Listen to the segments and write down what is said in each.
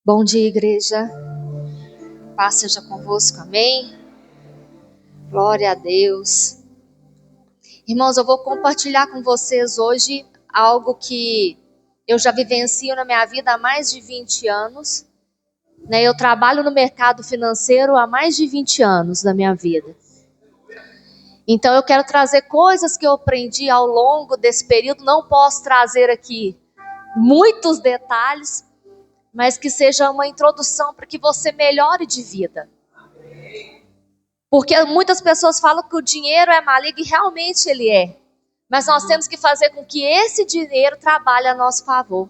Bom dia, igreja. Paz seja convosco, amém? Glória a Deus. Irmãos, eu vou compartilhar com vocês hoje algo que eu já vivencio na minha vida há mais de 20 anos. Eu trabalho no mercado financeiro há mais de 20 anos da minha vida. Então eu quero trazer coisas que eu aprendi ao longo desse período. Não posso trazer aqui muitos detalhes, mas que seja uma introdução para que você melhore de vida. Porque muitas pessoas falam que o dinheiro é maligno e realmente ele é. Mas nós temos que fazer com que esse dinheiro trabalhe a nosso favor.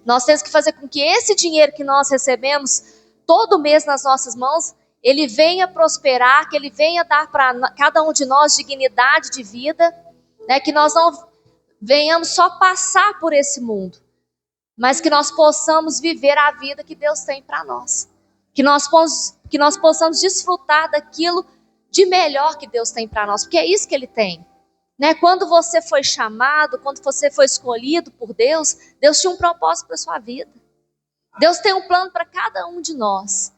Nós temos que fazer com que esse dinheiro que nós recebemos todo mês nas nossas mãos, ele venha prosperar, que ele venha dar para cada um de nós dignidade de vida, que nós não venhamos só passar por esse mundo, mas que nós possamos viver a vida que Deus tem para nós. Que nós possamos desfrutar daquilo de melhor que Deus tem para nós, porque é isso que Ele tem. Quando você foi chamado, quando você foi escolhido por Deus, Deus tinha um propósito para a sua vida. Deus tem um plano para cada um de nós.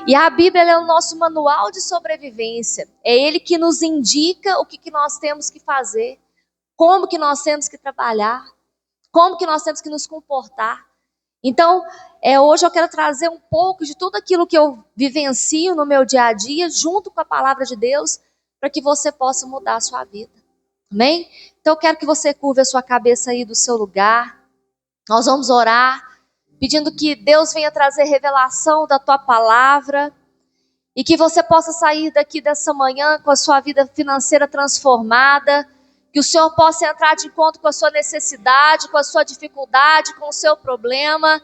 E a Bíblia é o nosso manual de sobrevivência. É Ele que nos indica o que nós temos que fazer, como que nós temos que trabalhar, como que nós temos que nos comportar. Então, hoje eu quero trazer um pouco de tudo aquilo que eu vivencio no meu dia a dia, junto com a palavra de Deus, para que você possa mudar a sua vida. Amém? Então, eu quero que você curve a sua cabeça aí do seu lugar. Nós vamos orar, pedindo que Deus venha trazer revelação da tua palavra, e que você possa sair daqui dessa manhã com a sua vida financeira transformada, que o Senhor possa entrar de encontro com a sua necessidade, com a sua dificuldade, com o seu problema,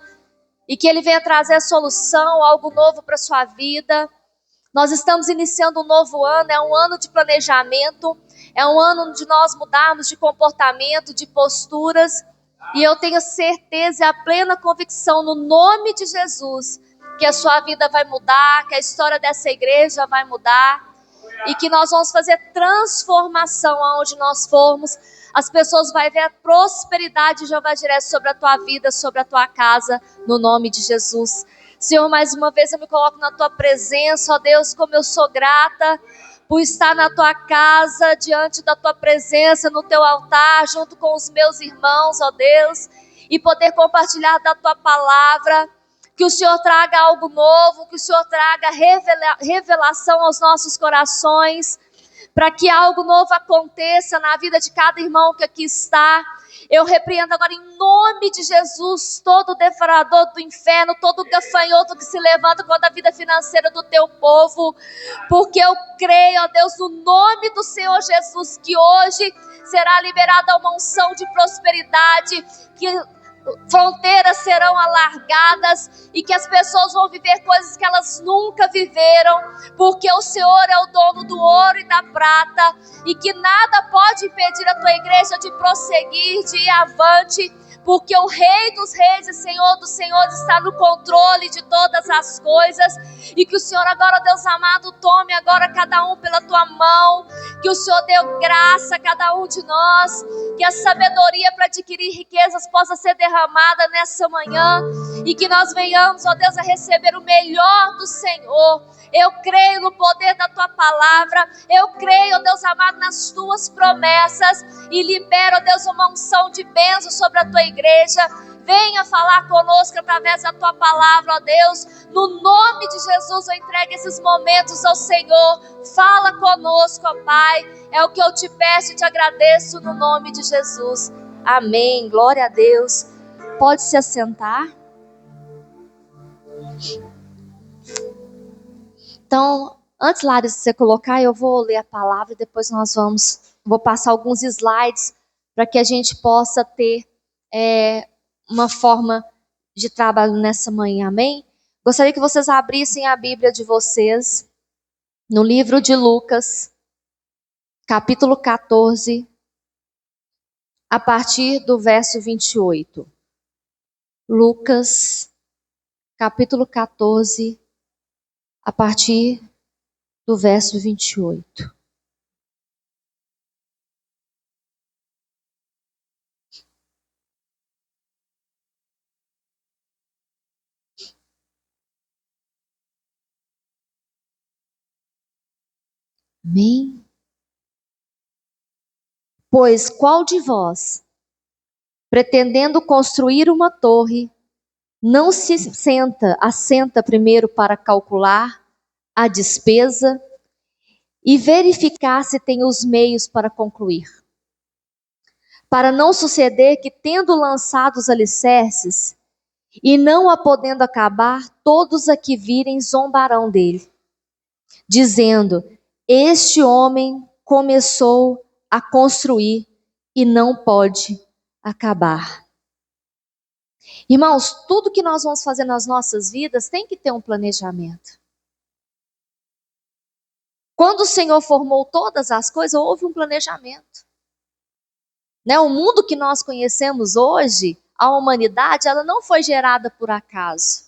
e que Ele venha trazer a solução, algo novo para a sua vida. Nós estamos iniciando um novo ano, é um ano de planejamento, é um ano de nós mudarmos de comportamento, de posturas, e eu tenho certeza e a plena convicção no nome de Jesus, que a sua vida vai mudar, que a história dessa igreja vai mudar, e que nós vamos fazer transformação aonde nós formos. As pessoas vão ver a prosperidade de Jeová Jireh sobre a tua vida, sobre a tua casa, no nome de Jesus. Senhor, mais uma vez eu me coloco na tua presença, ó Deus, como eu sou grata por estar na tua casa, diante da tua presença, no teu altar, junto com os meus irmãos, ó Deus, e poder compartilhar da tua palavra. Que o Senhor traga algo novo, que o Senhor traga revelação aos nossos corações, para que algo novo aconteça na vida de cada irmão que aqui está. Eu repreendo agora em nome de Jesus todo devorador do inferno, todo gafanhoto que se levanta contra a vida financeira do teu povo, porque eu creio, ó Deus, no nome do Senhor Jesus, que hoje será liberada uma unção de prosperidade, que fronteiras serão alargadas e que as pessoas vão viver coisas que elas nunca viveram, porque o Senhor é o dono do ouro e da prata, e que nada pode impedir a tua igreja de prosseguir, de ir avante, porque o Rei dos Reis e Senhor dos Senhores está no controle de todas as coisas, e que o Senhor agora, Deus amado, tome agora cada um pela tua mão, que o Senhor dê graça a cada um de nós, que a sabedoria para adquirir riquezas possa ser derramada nessa manhã, e que nós venhamos, ó Deus, a receber o melhor do Senhor. Eu creio no poder da tua palavra, eu creio, ó Deus amado, nas tuas promessas, e libero, ó Deus, uma unção de bênção sobre a tua igreja. Venha falar conosco através da tua palavra, ó Deus. No nome de Jesus eu entrego esses momentos ao Senhor. Fala conosco, ó Pai. É o que eu te peço e te agradeço no nome de Jesus. Amém. Glória a Deus. Pode se assentar. Então, antes, Larissa, de você colocar, eu vou ler a palavra e depois vou passar alguns slides para que a gente possa ter uma forma de trabalho nessa manhã, amém? Gostaria que vocês abrissem a Bíblia de vocês no livro de Lucas, capítulo 14, a partir do verso 28. Lucas, capítulo 14, a partir do verso 28. Amém? Pois qual de vós, pretendendo construir uma torre, não se assenta primeiro para calcular a despesa e verificar se tem os meios para concluir? Para não suceder que, tendo lançado os alicerces, e não a podendo acabar, todos a que virem zombarão dele, dizendo: este homem começou a construir e não pode acabar. Irmãos, tudo que nós vamos fazer nas nossas vidas tem que ter um planejamento. Quando o Senhor formou todas as coisas, houve um planejamento. O mundo que nós conhecemos hoje, a humanidade, ela não foi gerada por acaso.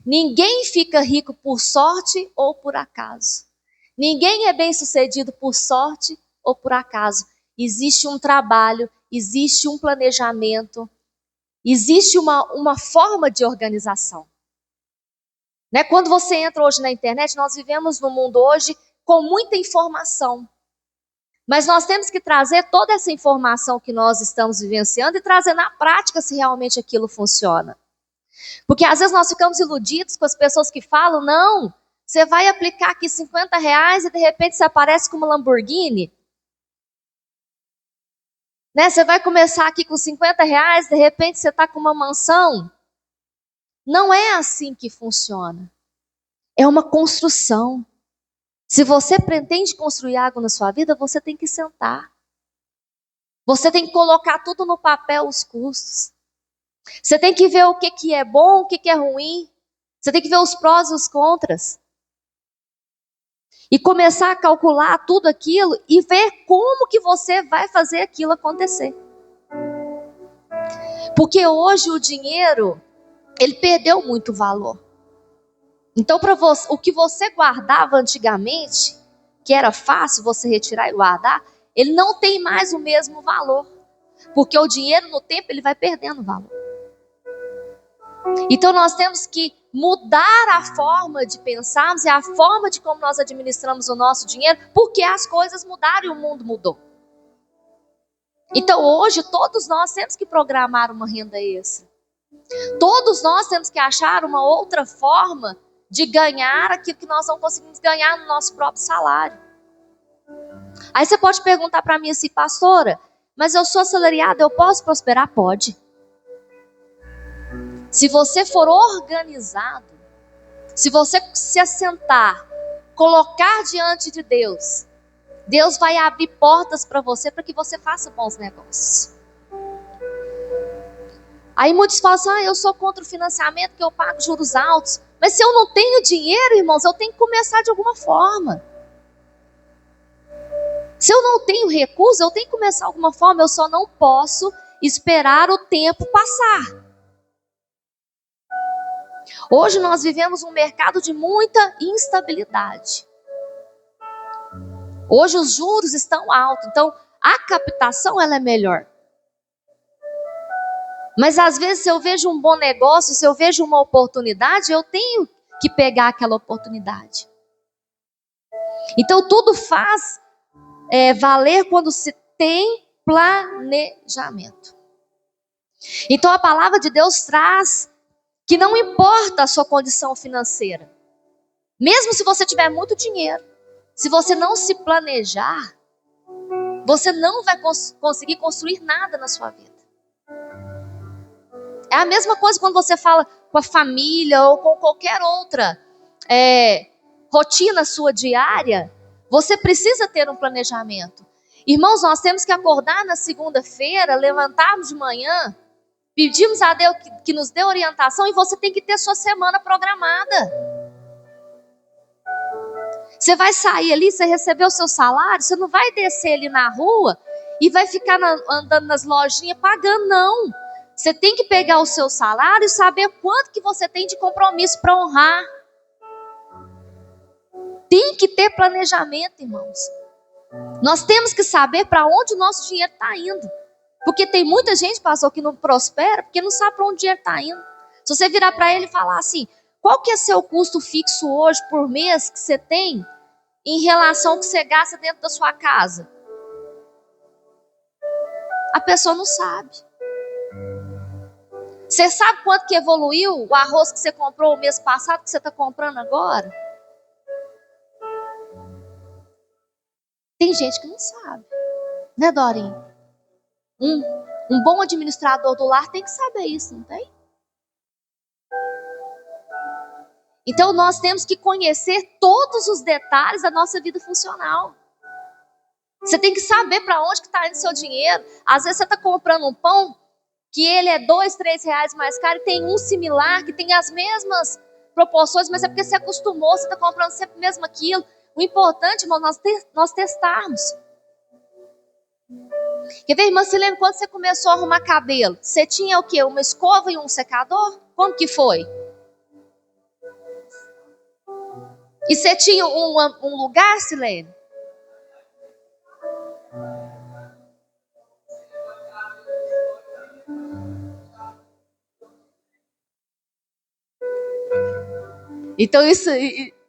Ninguém fica rico por sorte ou por acaso. Ninguém é bem-sucedido por sorte ou por acaso. Existe um trabalho, existe um planejamento, existe uma forma de organização. Quando você entra hoje na internet, nós vivemos num mundo hoje com muita informação. Mas nós temos que trazer toda essa informação que nós estamos vivenciando e trazer na prática se realmente aquilo funciona. Porque às vezes nós ficamos iludidos com as pessoas que falam: não, você vai aplicar aqui R$50 e de repente você aparece com uma Lamborghini. Você vai começar aqui com R$50, de repente você está com uma mansão. Não é assim que funciona. É uma construção. Se você pretende construir algo na sua vida, você tem que sentar. Você tem que colocar tudo no papel, os custos. Você tem que ver o que é bom, o que é ruim. Você tem que ver os prós e os contras. E começar a calcular tudo aquilo e ver como que você vai fazer aquilo acontecer. Porque hoje o dinheiro, ele perdeu muito valor. Então, para você, o que você guardava antigamente, que era fácil você retirar e guardar, ele não tem mais o mesmo valor. Porque o dinheiro, no tempo, ele vai perdendo valor. Então, nós temos que mudar a forma de pensarmos e a forma de como nós administramos o nosso dinheiro, porque as coisas mudaram e o mundo mudou. Então, hoje, todos nós temos que programar uma renda extra. Todos nós temos que achar uma outra forma de ganhar aquilo que nós não conseguimos ganhar no nosso próprio salário. Aí você pode perguntar para mim assim: pastora, mas eu sou assalariada, eu posso prosperar? Pode. Se você for organizado, se você se assentar, colocar diante de Deus, Deus vai abrir portas para você, para que você faça bons negócios. Aí muitos falam assim: eu sou contra o financiamento, que eu pago juros altos. Mas se eu não tenho dinheiro, irmãos, eu tenho que começar de alguma forma. Se eu não tenho recursos, eu tenho que começar de alguma forma. Eu só não posso esperar o tempo passar. Hoje nós vivemos um mercado de muita instabilidade. Hoje os juros estão altos, então a captação ela é melhor. Mas às vezes, se eu vejo um bom negócio, se eu vejo uma oportunidade, eu tenho que pegar aquela oportunidade. Então tudo faz valer quando se tem planejamento. Então a palavra de Deus traz que não importa a sua condição financeira. Mesmo se você tiver muito dinheiro, se você não se planejar, você não vai conseguir construir nada na sua vida. É a mesma coisa quando você fala com a família ou com qualquer outra rotina sua diária. Você precisa ter um planejamento. Irmãos, nós temos que acordar na segunda-feira, levantarmos de manhã, pedimos a Deus que nos dê orientação, e você tem que ter sua semana programada. Você vai sair ali, você recebeu o seu salário, você não vai descer ali na rua e vai ficar andando nas lojinhas pagando, não. Você tem que pegar o seu salário e saber quanto que você tem de compromisso para honrar. Tem que ter planejamento, irmãos. Nós temos que saber para onde o nosso dinheiro está indo. Porque tem muita gente, pastor, que não prospera porque não sabe para onde o dinheiro está indo. Se você virar para ele e falar assim: qual que é seu custo fixo hoje por mês que você tem em relação ao que você gasta dentro da sua casa? A pessoa não sabe. Você sabe quanto que evoluiu o arroz que você comprou o mês passado, que você está comprando agora? Tem gente que não sabe. Né, Dorinha? Um bom administrador do lar tem que saber isso, não tem? Então nós temos que conhecer todos os detalhes da nossa vida funcional. Você tem que saber para onde que está indo seu dinheiro. Às vezes você está comprando um pão que ele é 2, 3 reais mais caro e tem um similar que tem as mesmas proporções, mas é porque você acostumou, você está comprando sempre mesmo aquilo. O importante, irmão, nós testarmos. Quer ver, irmã, você lembra quando você começou a arrumar cabelo? Você tinha o quê? Uma escova e um secador? Como que foi? E você tinha um lugar, Silene? Então isso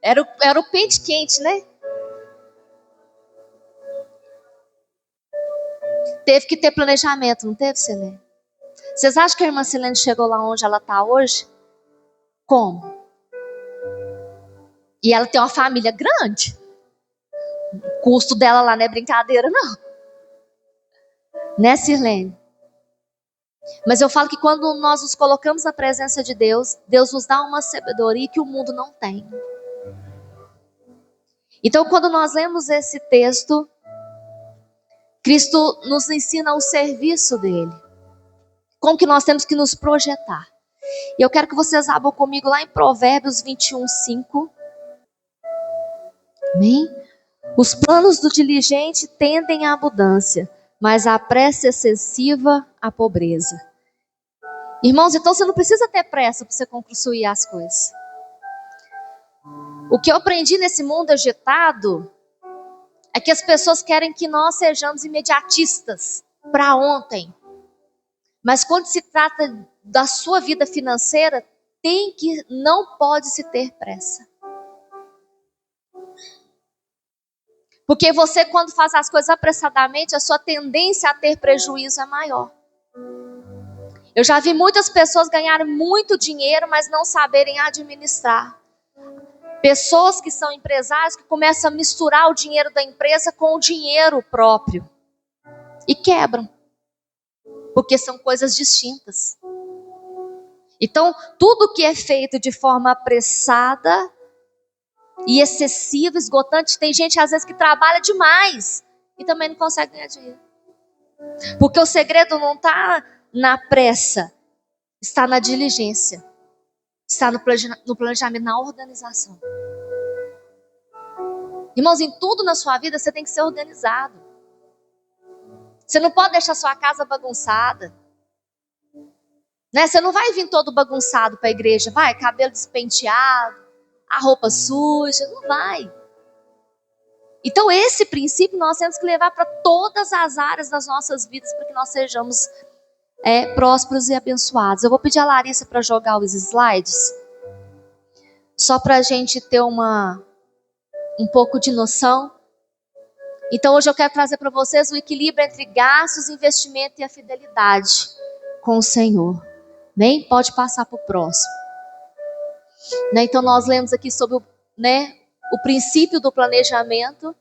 era o pente quente, né? Teve que ter planejamento, não teve, Silene? Vocês acham que a irmã Silene chegou lá onde ela está hoje? Como? E ela tem uma família grande. O custo dela lá não é brincadeira, não. Né, Sirlene? Mas eu falo que quando nós nos colocamos na presença de Deus, Deus nos dá uma sabedoria que o mundo não tem. Então, quando nós lemos esse texto, Cristo nos ensina o serviço dele. Como que nós temos que nos projetar. E eu quero que vocês abram comigo lá em Provérbios 21, 5. Amém? Os planos do diligente tendem à abundância, mas a pressa excessiva à pobreza. Irmãos, então você não precisa ter pressa para você concluir as coisas. O que eu aprendi nesse mundo agitado é que as pessoas querem que nós sejamos imediatistas para ontem. Mas quando se trata da sua vida financeira, não pode se ter pressa. Porque você, quando faz as coisas apressadamente, a sua tendência a ter prejuízo é maior. Eu já vi muitas pessoas ganharem muito dinheiro, mas não saberem administrar. Pessoas que são empresários que começam a misturar o dinheiro da empresa com o dinheiro próprio. E quebram. Porque são coisas distintas. Então, tudo que é feito de forma apressada e excessiva, esgotante, tem gente às vezes que trabalha demais e também não consegue ganhar dinheiro. Porque o segredo não está na pressa, está na diligência, está no planejamento, na organização. Irmãos, em tudo na sua vida você tem que ser organizado. Você não pode deixar sua casa bagunçada. Né? Você não vai vir todo bagunçado para a igreja, vai, cabelo despenteado, a roupa suja, não vai. Então esse princípio nós temos que levar para todas as áreas das nossas vidas para que nós sejamos prósperos e abençoados. Eu vou pedir a Larissa para jogar os slides, só para a gente ter um pouco de noção. Então hoje eu quero trazer para vocês o equilíbrio entre gastos, investimento e a fidelidade com o Senhor. Bem, pode passar para o próximo. Né? Então nós lemos aqui sobre o princípio do planejamento,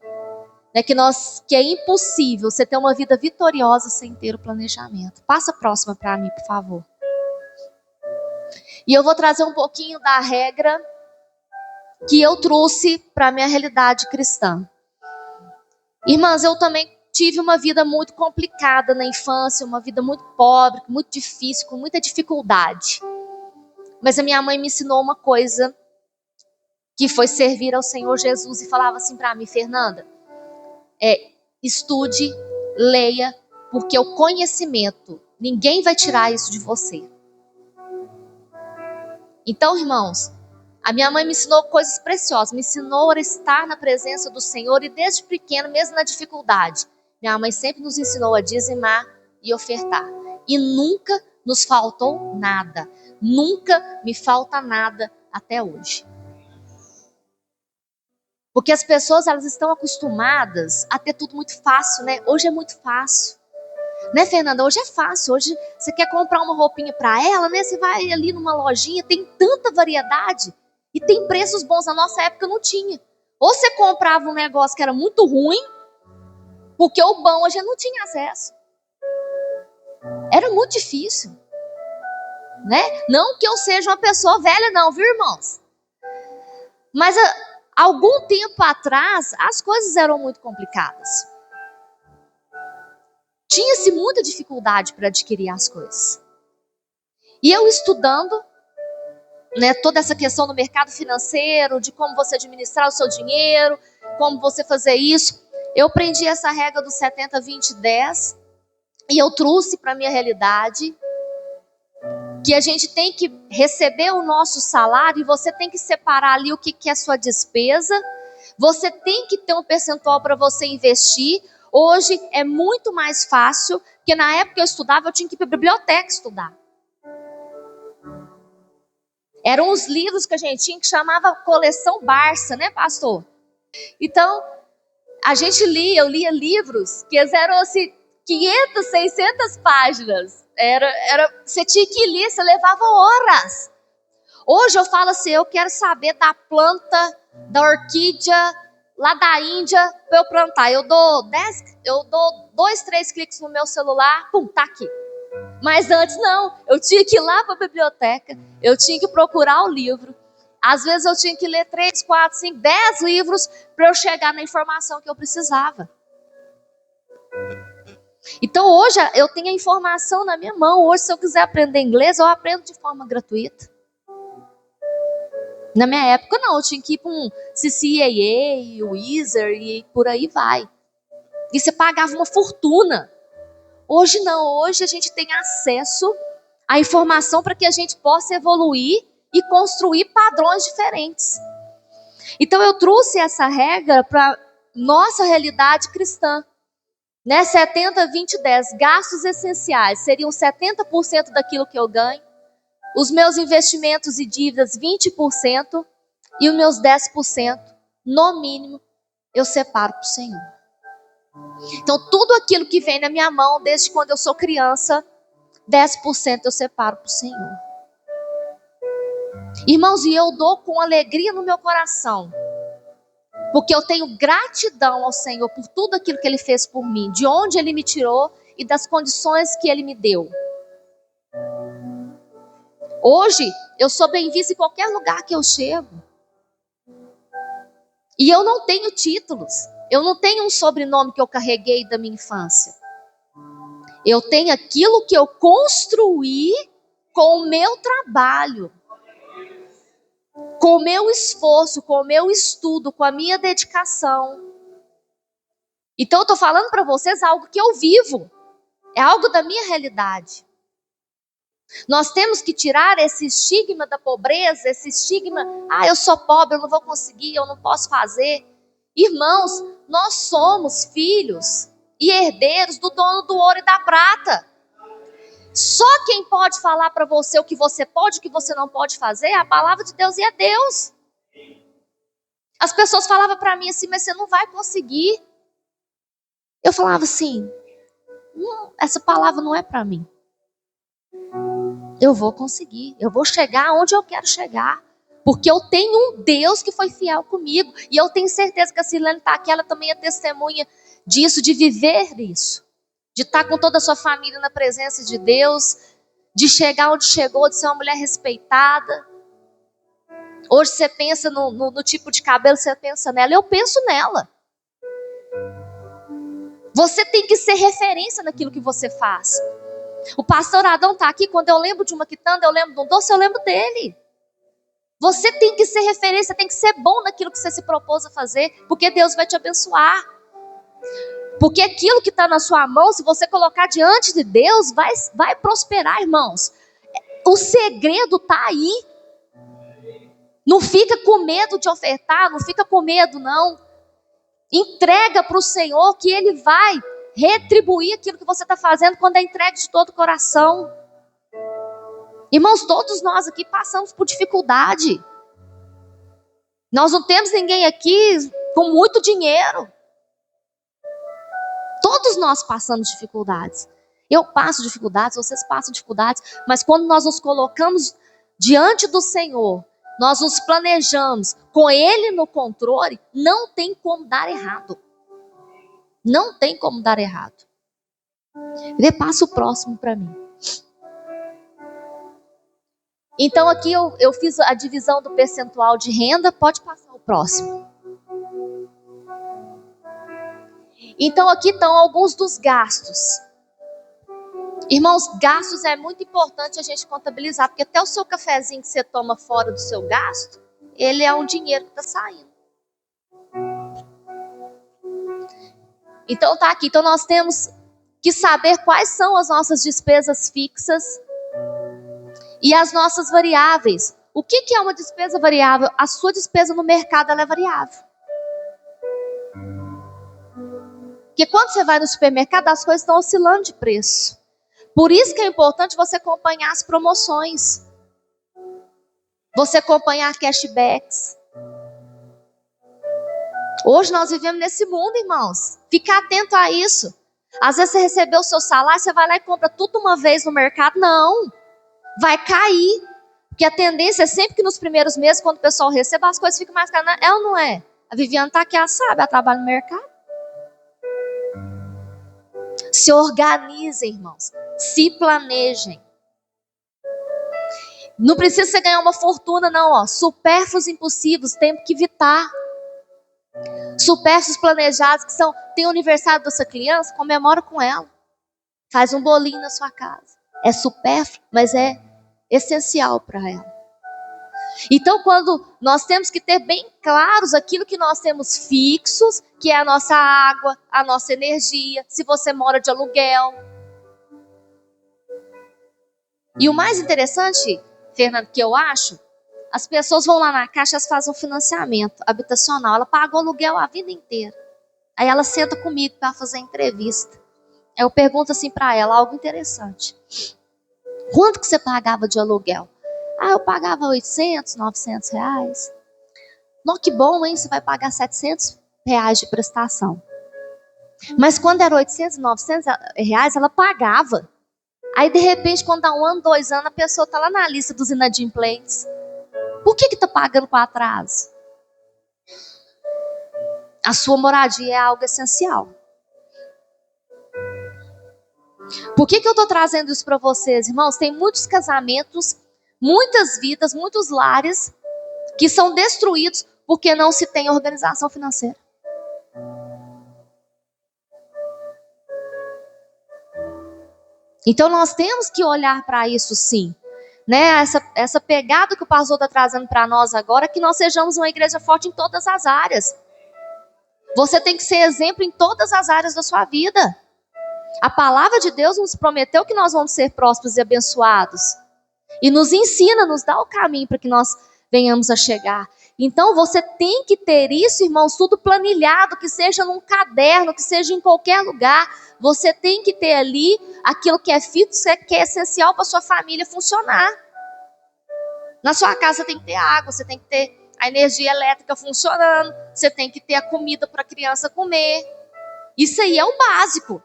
que é impossível você ter uma vida vitoriosa sem ter o planejamento. Passa a próxima para mim, por favor. E eu vou trazer um pouquinho da regra que eu trouxe para a minha realidade cristã. Irmãs, eu também tive uma vida muito complicada na infância, uma vida muito pobre, muito difícil, com muita dificuldade. Mas a minha mãe me ensinou uma coisa, que foi servir ao Senhor Jesus, e falava assim para mim: Fernanda, estude, leia, porque o conhecimento, ninguém vai tirar isso de você. Então, irmãos, a minha mãe me ensinou coisas preciosas, me ensinou a estar na presença do Senhor, e desde pequeno, mesmo na dificuldade, minha mãe sempre nos ensinou a dizimar e ofertar. E nunca nos faltou nada. Nunca me falta nada até hoje. Porque as pessoas, elas estão acostumadas a ter tudo muito fácil, né? Hoje é muito fácil. Né, Fernanda? Hoje é fácil. Hoje você quer comprar uma roupinha para ela, né? Você vai ali numa lojinha, tem tanta variedade e tem preços bons. Na nossa época não tinha. Ou você comprava um negócio que era muito ruim, porque o bom a gente não tinha acesso. Era muito difícil. Né? Não que eu seja uma pessoa velha não, viu, irmãos? Mas algum tempo atrás, as coisas eram muito complicadas. Tinha-se muita dificuldade para adquirir as coisas. E eu estudando, né, toda essa questão do mercado financeiro, de como você administrar o seu dinheiro, como você fazer isso, eu aprendi essa regra do 70, 20, 10, e eu trouxe para a minha realidade, que a gente tem que receber o nosso salário, e você tem que separar ali o que é sua despesa, você tem que ter um percentual para você investir. Hoje é muito mais fácil, porque na época que eu estudava, eu tinha que ir para a biblioteca estudar. Eram os livros que a gente tinha, que chamava Coleção Barça, né, pastor? Então, a gente lia, eu lia livros que eram assim, 500, 600 páginas. Você tinha que ler, você levava horas. Hoje eu falo assim, eu quero saber da planta, da orquídea, lá da Índia, para eu plantar. Eu dou 2, 3 cliques no meu celular, pum, tá aqui. Mas antes não, eu tinha que ir lá para a biblioteca, eu tinha que procurar o livro. Às vezes eu tinha que ler 3, 4, 5, 10 livros para eu chegar na informação que eu precisava. Então hoje eu tenho a informação na minha mão. Hoje, se eu quiser aprender inglês, eu aprendo de forma gratuita. Na minha época não, eu tinha que ir para um CCAA, o Wizard e por aí vai. E você pagava uma fortuna. Hoje não, hoje a gente tem acesso à informação para que a gente possa evoluir e construir padrões diferentes. Então eu trouxe essa regra para nossa realidade cristã. Né? 70, 20, 10. Gastos essenciais seriam 70% daquilo que eu ganho. Os meus investimentos e dívidas, 20%. E os meus 10%, no mínimo, eu separo para o Senhor. Então, tudo aquilo que vem na minha mão, desde quando eu sou criança, 10% eu separo para o Senhor. Irmãos, e eu dou com alegria no meu coração. Porque eu tenho gratidão ao Senhor por tudo aquilo que Ele fez por mim, de onde Ele me tirou e das condições que Ele me deu. Hoje, eu sou bem vista em qualquer lugar que eu chego. E eu não tenho títulos. Eu não tenho um sobrenome que eu carreguei da minha infância. Eu tenho aquilo que eu construí com o meu trabalho, com o meu esforço, com o meu estudo, com a minha dedicação. Então eu estou falando para vocês algo que eu vivo. É algo da minha realidade. Nós temos que tirar esse estigma da pobreza, esse estigma, eu sou pobre, eu não vou conseguir, eu não posso fazer. Irmãos, nós somos filhos e herdeiros do dono do ouro e da prata. Só quem pode falar para você o que você pode e o que você não pode fazer é a palavra de Deus e é Deus. As pessoas falavam para mim assim, mas você não vai conseguir. Eu falava assim, essa palavra não é para mim. Eu vou conseguir, eu vou chegar onde eu quero chegar. Porque eu tenho um Deus que foi fiel comigo. E eu tenho certeza que a Silene está aqui, ela também é testemunha disso, de viver isso. De estar com toda a sua família na presença de Deus. De chegar onde chegou, de ser uma mulher respeitada. Hoje você pensa no tipo de cabelo, você pensa nela. Eu penso nela. Você tem que ser referência naquilo que você faz. O pastor Adão está aqui, quando eu lembro de uma quitanda, eu lembro de um doce, eu lembro dele. Você tem que ser referência, tem que ser bom naquilo que você se propôs a fazer, porque Deus vai te abençoar. Porque aquilo que está na sua mão, se você colocar diante de Deus, vai prosperar, irmãos. O segredo está aí. Não fica com medo de ofertar, não fica com medo, não. Entrega para o Senhor que Ele vai retribuir aquilo que você está fazendo quando é entregue de todo o coração. Irmãos, todos nós aqui passamos por dificuldade. Nós não temos ninguém aqui com muito dinheiro. Todos nós passamos dificuldades. Eu passo dificuldades, vocês passam dificuldades, mas quando nós nos colocamos diante do Senhor, nós nos planejamos com Ele no controle, não tem como dar errado. Não tem como dar errado. Passa o próximo para mim. Então aqui eu fiz a divisão do percentual de renda, pode passar o próximo. Então aqui estão alguns dos gastos. Irmãos, gastos é muito importante a gente contabilizar, porque até o seu cafezinho que você toma fora do seu gasto, ele é um dinheiro que está saindo. Então tá aqui, então nós temos que saber quais são as nossas despesas fixas e as nossas variáveis. O que é uma despesa variável? A sua despesa no mercado ela é variável. Porque quando você vai no supermercado, as coisas estão oscilando de preço. Por isso que é importante você acompanhar as promoções. Você acompanhar cashbacks. Hoje nós vivemos nesse mundo, irmãos. Fica atento a isso. Às vezes você recebeu o seu salário, você vai lá e compra tudo uma vez no mercado. Não. Vai cair. Porque a tendência é sempre que nos primeiros meses, quando o pessoal recebe, as coisas ficam mais caras. É ou não é? A Viviane está aqui, ela sabe, ela trabalha no mercado. Se organizem, irmãos. Se planejem. Não precisa você ganhar uma fortuna, não. Ó. Supérfluos impossíveis, tem que evitar. Supérfluos planejados, que são, tem o aniversário dessa criança, comemora com ela. Faz um bolinho na sua casa. É supérfluo, mas é essencial para ela. Então, quando nós temos que ter bem claros aquilo que nós temos fixos, que é a nossa água, a nossa energia, se você mora de aluguel. E o mais interessante, Fernando, que eu acho, as pessoas vão lá na Caixa, elas fazem um financiamento habitacional, ela pagou aluguel a vida inteira. Aí ela senta comigo para fazer entrevista. Aí eu pergunto assim para ela, algo interessante. Quanto que você pagava de aluguel? Ah, eu pagava 800, 900 reais. Nossa, que bom, hein? Você vai pagar 700 reais de prestação. Mas quando era 800, 900 reais, ela pagava. Aí, de repente, quando dá 1 ano, 2 anos, a pessoa está lá na lista dos inadimplentes. Por que está pagando com atraso? A sua moradia é algo essencial. Por que eu estou trazendo isso para vocês, irmãos? Tem muitos casamentos, muitas vidas, muitos lares que são destruídos porque não se tem organização financeira. Então nós temos que olhar para isso sim. Né? Essa pegada que o pastor está trazendo para nós agora é que nós sejamos uma igreja forte em todas as áreas. Você tem que ser exemplo em todas as áreas da sua vida. A palavra de Deus nos prometeu que nós vamos ser prósperos e abençoados. E nos ensina, nos dá o caminho para que nós venhamos a chegar. Então você tem que ter isso, irmãos, tudo planilhado, que seja num caderno, que seja em qualquer lugar. Você tem que ter ali aquilo que é fixo, que é essencial para sua família funcionar. Na sua casa você tem que ter água, você tem que ter a energia elétrica funcionando, você tem que ter a comida para a criança comer. Isso aí é o básico.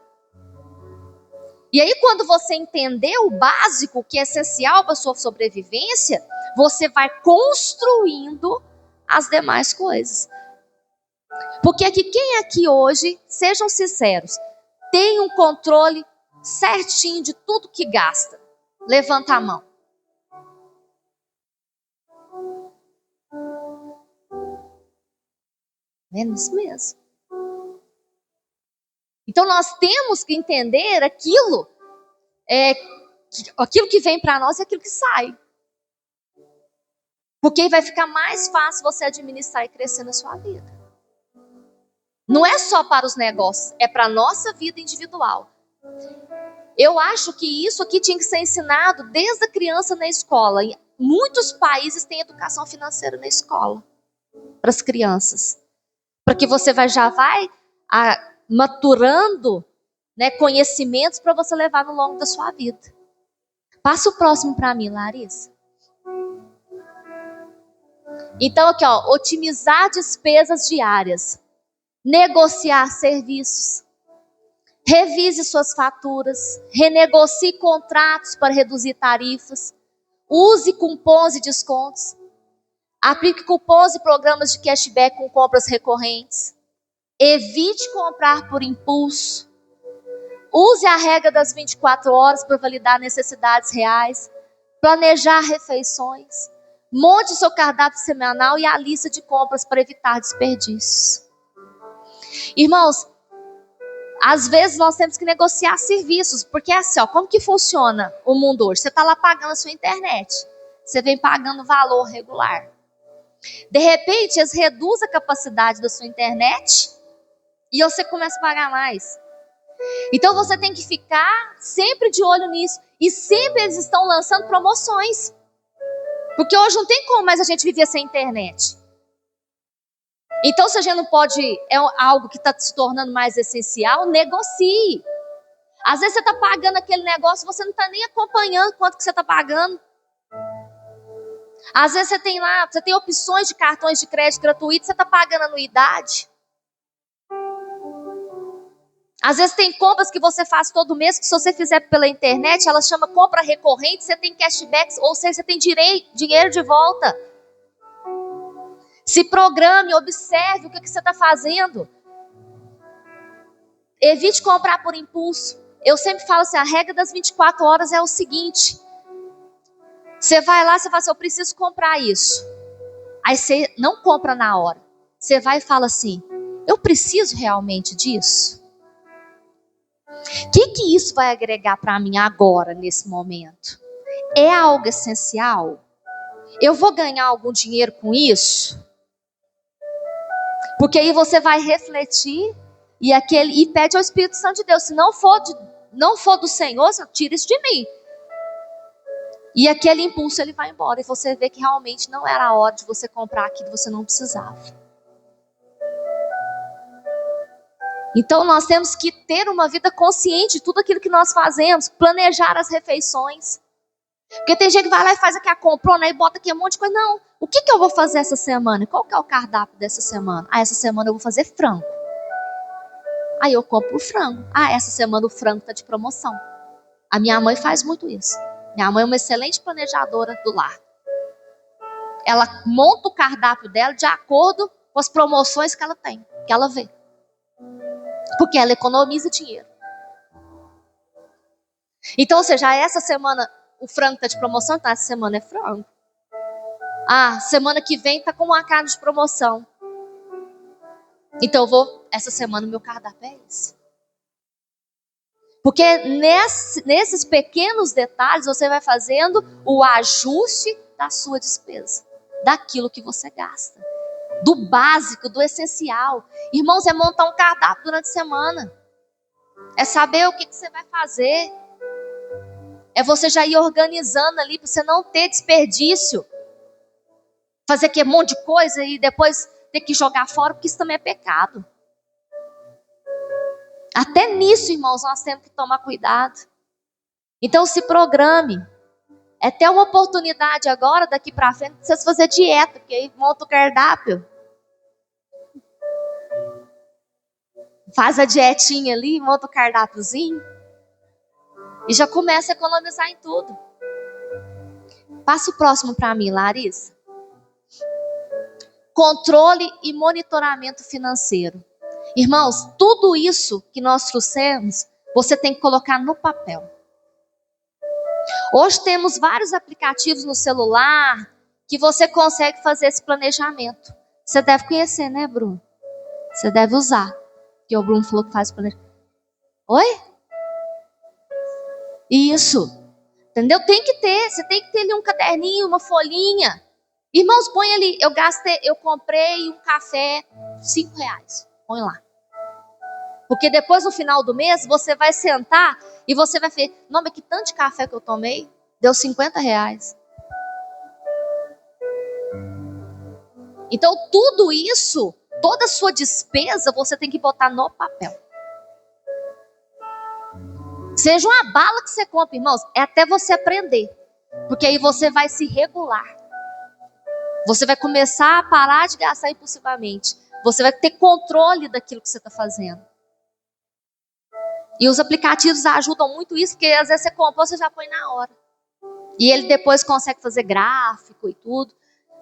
E aí quando você entender o básico, que é essencial para a sua sobrevivência, você vai construindo as demais coisas. Porque aqui, quem aqui hoje, sejam sinceros, tem um controle certinho de tudo que gasta? Levanta a mão. É isso mesmo. Então nós temos que entender aquilo que vem para nós e aquilo que sai. Porque aí vai ficar mais fácil você administrar e crescer na sua vida. Não é só para os negócios, é para a nossa vida individual. Eu acho que isso aqui tinha que ser ensinado desde a criança na escola. Em muitos países têm educação financeira na escola para as crianças. Para que você já vai maturando, né, conhecimentos para você levar no longo da sua vida. Passa o próximo para mim, Larissa. Então aqui, ó, otimizar despesas diárias. negociar serviços, revise suas faturas, renegocie contratos para reduzir tarifas, use cupons e descontos, aplique cupons e programas de cashback com compras recorrentes, evite comprar por impulso, use a regra das 24 horas para validar necessidades reais, planejar refeições, monte seu cardápio semanal e a lista de compras para evitar desperdícios. Irmãos, às vezes nós temos que negociar serviços, porque é assim, como que funciona o mundo hoje? Você está lá pagando a sua internet, você vem pagando valor regular. De repente, eles reduzem a capacidade da sua internet e você começa a pagar mais. Então você tem que ficar sempre de olho nisso. E sempre eles estão lançando promoções. Porque hoje não tem como mais a gente viver sem internet. Então, se a gente não pode, é algo que está se tornando mais essencial, negocie. Às vezes você está pagando aquele negócio, você não está nem acompanhando quanto que você está pagando. Às vezes você tem opções de cartões de crédito gratuitos, você está pagando anuidade. Às vezes tem compras que você faz todo mês, que se você fizer pela internet, ela chama compra recorrente, você tem cashbacks, ou seja, você tem dinheiro de volta. Se programe, observe o que você está fazendo. Evite comprar por impulso. Eu sempre falo assim, a regra das 24 horas é o seguinte. Você vai lá, você fala assim, eu preciso comprar isso. Aí você não compra na hora. Você vai e fala assim, eu preciso realmente disso? O que isso vai agregar para mim agora, nesse momento? É algo essencial? Eu vou ganhar algum dinheiro com isso? Porque aí você vai refletir e pede ao Espírito Santo de Deus. Se não for do Senhor, você tira isso de mim. E aquele impulso ele vai embora. E você vê que realmente não era a hora de você comprar aquilo que você não precisava. Então nós temos que ter uma vida consciente de tudo aquilo que nós fazemos. Planejar as refeições. Porque tem gente que vai lá e faz aqui a comprona e bota aqui um monte de coisa. Não, o que eu vou fazer essa semana? Qual que é o cardápio dessa semana? Essa semana eu vou fazer frango. Aí eu compro o frango. Essa semana o frango está de promoção. A minha mãe faz muito isso. Minha mãe é uma excelente planejadora do lar. Ela monta o cardápio dela de acordo com as promoções que ela tem, que ela vê. Porque ela economiza dinheiro. Então, ou seja, essa semana o frango está de promoção, então essa semana é frango. Semana que vem está com uma carne de promoção. Então essa semana o meu cardápio é esse. Porque nesses pequenos detalhes você vai fazendo o ajuste da sua despesa. Daquilo que você gasta. Do básico, do essencial. Irmãos, é montar um cardápio durante a semana. É saber o que você vai fazer. É você já ir organizando ali para você não ter desperdício. Fazer um monte de coisa e depois ter que jogar fora, porque isso também é pecado. Até nisso, irmãos, nós temos que tomar cuidado. Então se programe. É ter uma oportunidade agora, daqui para frente, de você fazer dieta, porque aí monta o cardápio. Faz a dietinha ali, monta o cardápiozinho. E já começa a economizar em tudo. Passa o próximo para mim, Larissa. Controle e monitoramento financeiro. Irmãos, tudo isso que nós trouxemos, você tem que colocar no papel. Hoje temos vários aplicativos no celular que você consegue fazer esse planejamento. Você deve conhecer, né, Bruno? Você deve usar. Porque o Bruno falou que faz o planejamento. Oi? Isso. Entendeu? Você tem que ter ali um caderninho, uma folhinha. Irmãos, põe ali. Eu comprei um café, R$5. Põe lá. Porque depois, no final do mês, você vai sentar e você vai ver, não, mas que tanto de café que eu tomei, deu R$50. Então, tudo isso, toda a sua despesa, você tem que botar no papel. Seja uma bala que você compra, irmãos, é até você aprender. Porque aí você vai se regular. Você vai começar a parar de gastar impulsivamente. Você vai ter controle daquilo que você está fazendo. E os aplicativos ajudam muito isso, porque às vezes você comprou, você já põe na hora. E ele depois consegue fazer gráfico e tudo.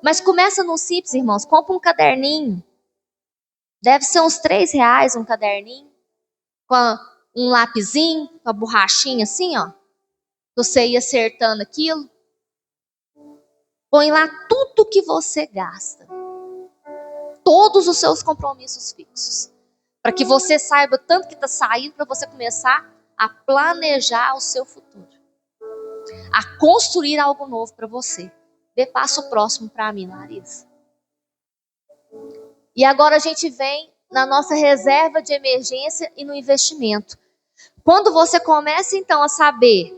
Mas começa no simples, irmãos. Compra um caderninho. Deve ser uns R$3 um caderninho. Com um lapisinho, com a borrachinha assim, ó. Você ia acertando aquilo. Põe lá tudo que você gasta. Todos os seus compromissos fixos. Para que você saiba tanto que está saindo, para você começar a planejar o seu futuro. A construir algo novo para você. Dê passo próximo para mim, Larissa. E agora a gente vem na nossa reserva de emergência e no investimento. Quando você começa então a saber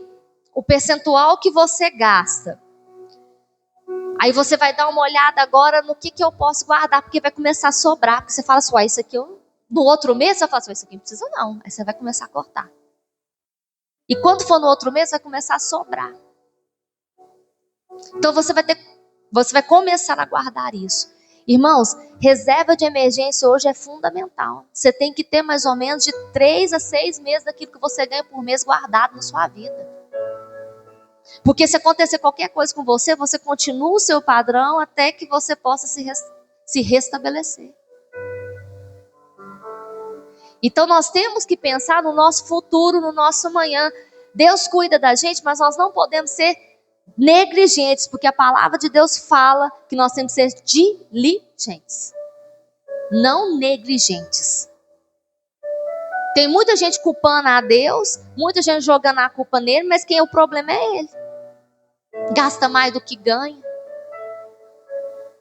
o percentual que você gasta, aí você vai dar uma olhada agora no que eu posso guardar, porque vai começar a sobrar. Porque você fala assim, isso aqui no outro mês você fala assim, isso aqui não precisa não. Aí você vai começar a cortar. E quando for no outro mês, vai começar a sobrar. Então você vai começar a guardar isso. Irmãos, reserva de emergência hoje é fundamental. Você tem que ter mais ou menos de 3 a 6 meses daquilo que você ganha por mês guardado na sua vida. Porque se acontecer qualquer coisa com você, você continua o seu padrão até que você possa se restabelecer. Então nós temos que pensar no nosso futuro, no nosso amanhã. Deus cuida da gente, mas nós não podemos ser negligentes, porque a palavra de Deus fala que nós temos que ser diligentes, não negligentes. Tem muita gente culpando a Deus, muita gente jogando a culpa nele, mas quem é o problema é ele. Gasta mais do que ganha.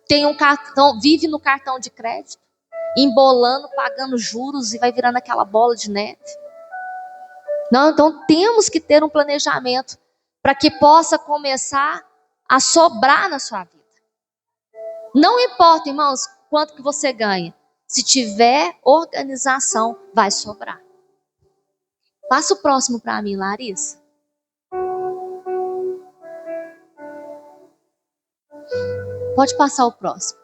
Tem um cartão, vive no cartão de crédito, embolando, pagando juros e vai virando aquela bola de neve. Não, então temos que ter um planejamento para que possa começar a sobrar na sua vida. Não importa, irmãos, quanto que você ganha. Se tiver organização, vai sobrar. Passa o próximo para mim, Larissa. Pode passar o próximo.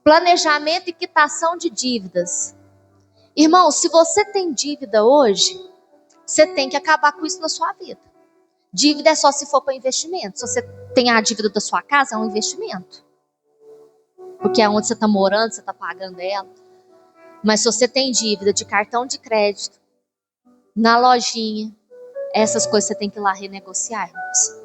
Planejamento e quitação de dívidas. Irmão, se você tem dívida hoje, você tem que acabar com isso na sua vida. Dívida é só se for para investimento. Se você tem a dívida da sua casa, é um investimento. Porque é onde você está morando, você está pagando ela. Mas se você tem dívida de cartão de crédito, na lojinha, essas coisas você tem que ir lá renegociar, irmãos.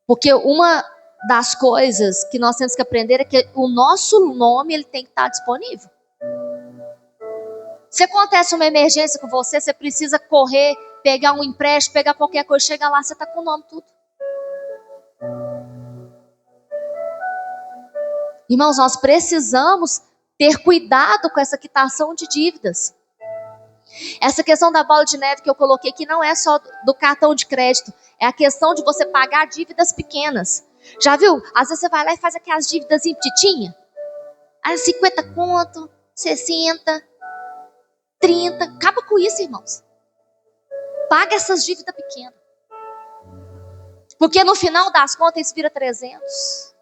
Porque uma das coisas que nós temos que aprender é que o nosso nome ele tem que estar disponível. Se acontece uma emergência com você, você precisa correr, pegar um empréstimo, pegar qualquer coisa, chega lá, você está com o nome tudo. Irmãos, nós precisamos ter cuidado com essa quitação de dívidas. Essa questão da bola de neve que eu coloquei aqui não é só do cartão de crédito, é a questão de você pagar dívidas pequenas. Já viu? Às vezes você vai lá e faz aquelas dívidas petitinha. Aí 50 conto, 60, 30. Acaba com isso, irmãos. Paga essas dívidas pequenas. Porque no final das contas isso vira 300.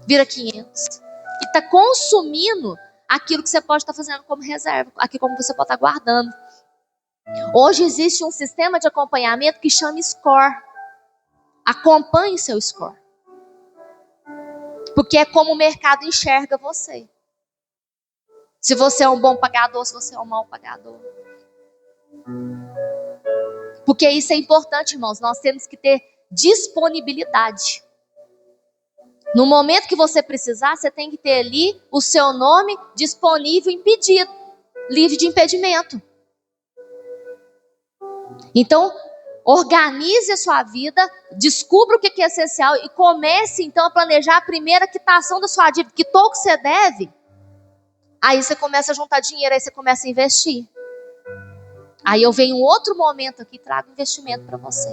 Vira 500. E está consumindo aquilo que você pode estar fazendo como reserva. Aqui como você pode estar guardando. Hoje existe um sistema de acompanhamento que chama Score. Acompanhe seu Score. Porque é como o mercado enxerga você. Se você é um bom pagador, se você é um mau pagador. Porque isso é importante, irmãos. Nós temos que ter disponibilidade. No momento que você precisar, você tem que ter ali o seu nome disponível em pedido. Livre de impedimento. Então, organize a sua vida, descubra o que é essencial e comece então a planejar a primeira quitação da sua dívida. Quitou o que você deve, aí você começa a juntar dinheiro, aí você começa a investir. Aí eu venho um outro momento aqui e trago investimento para você.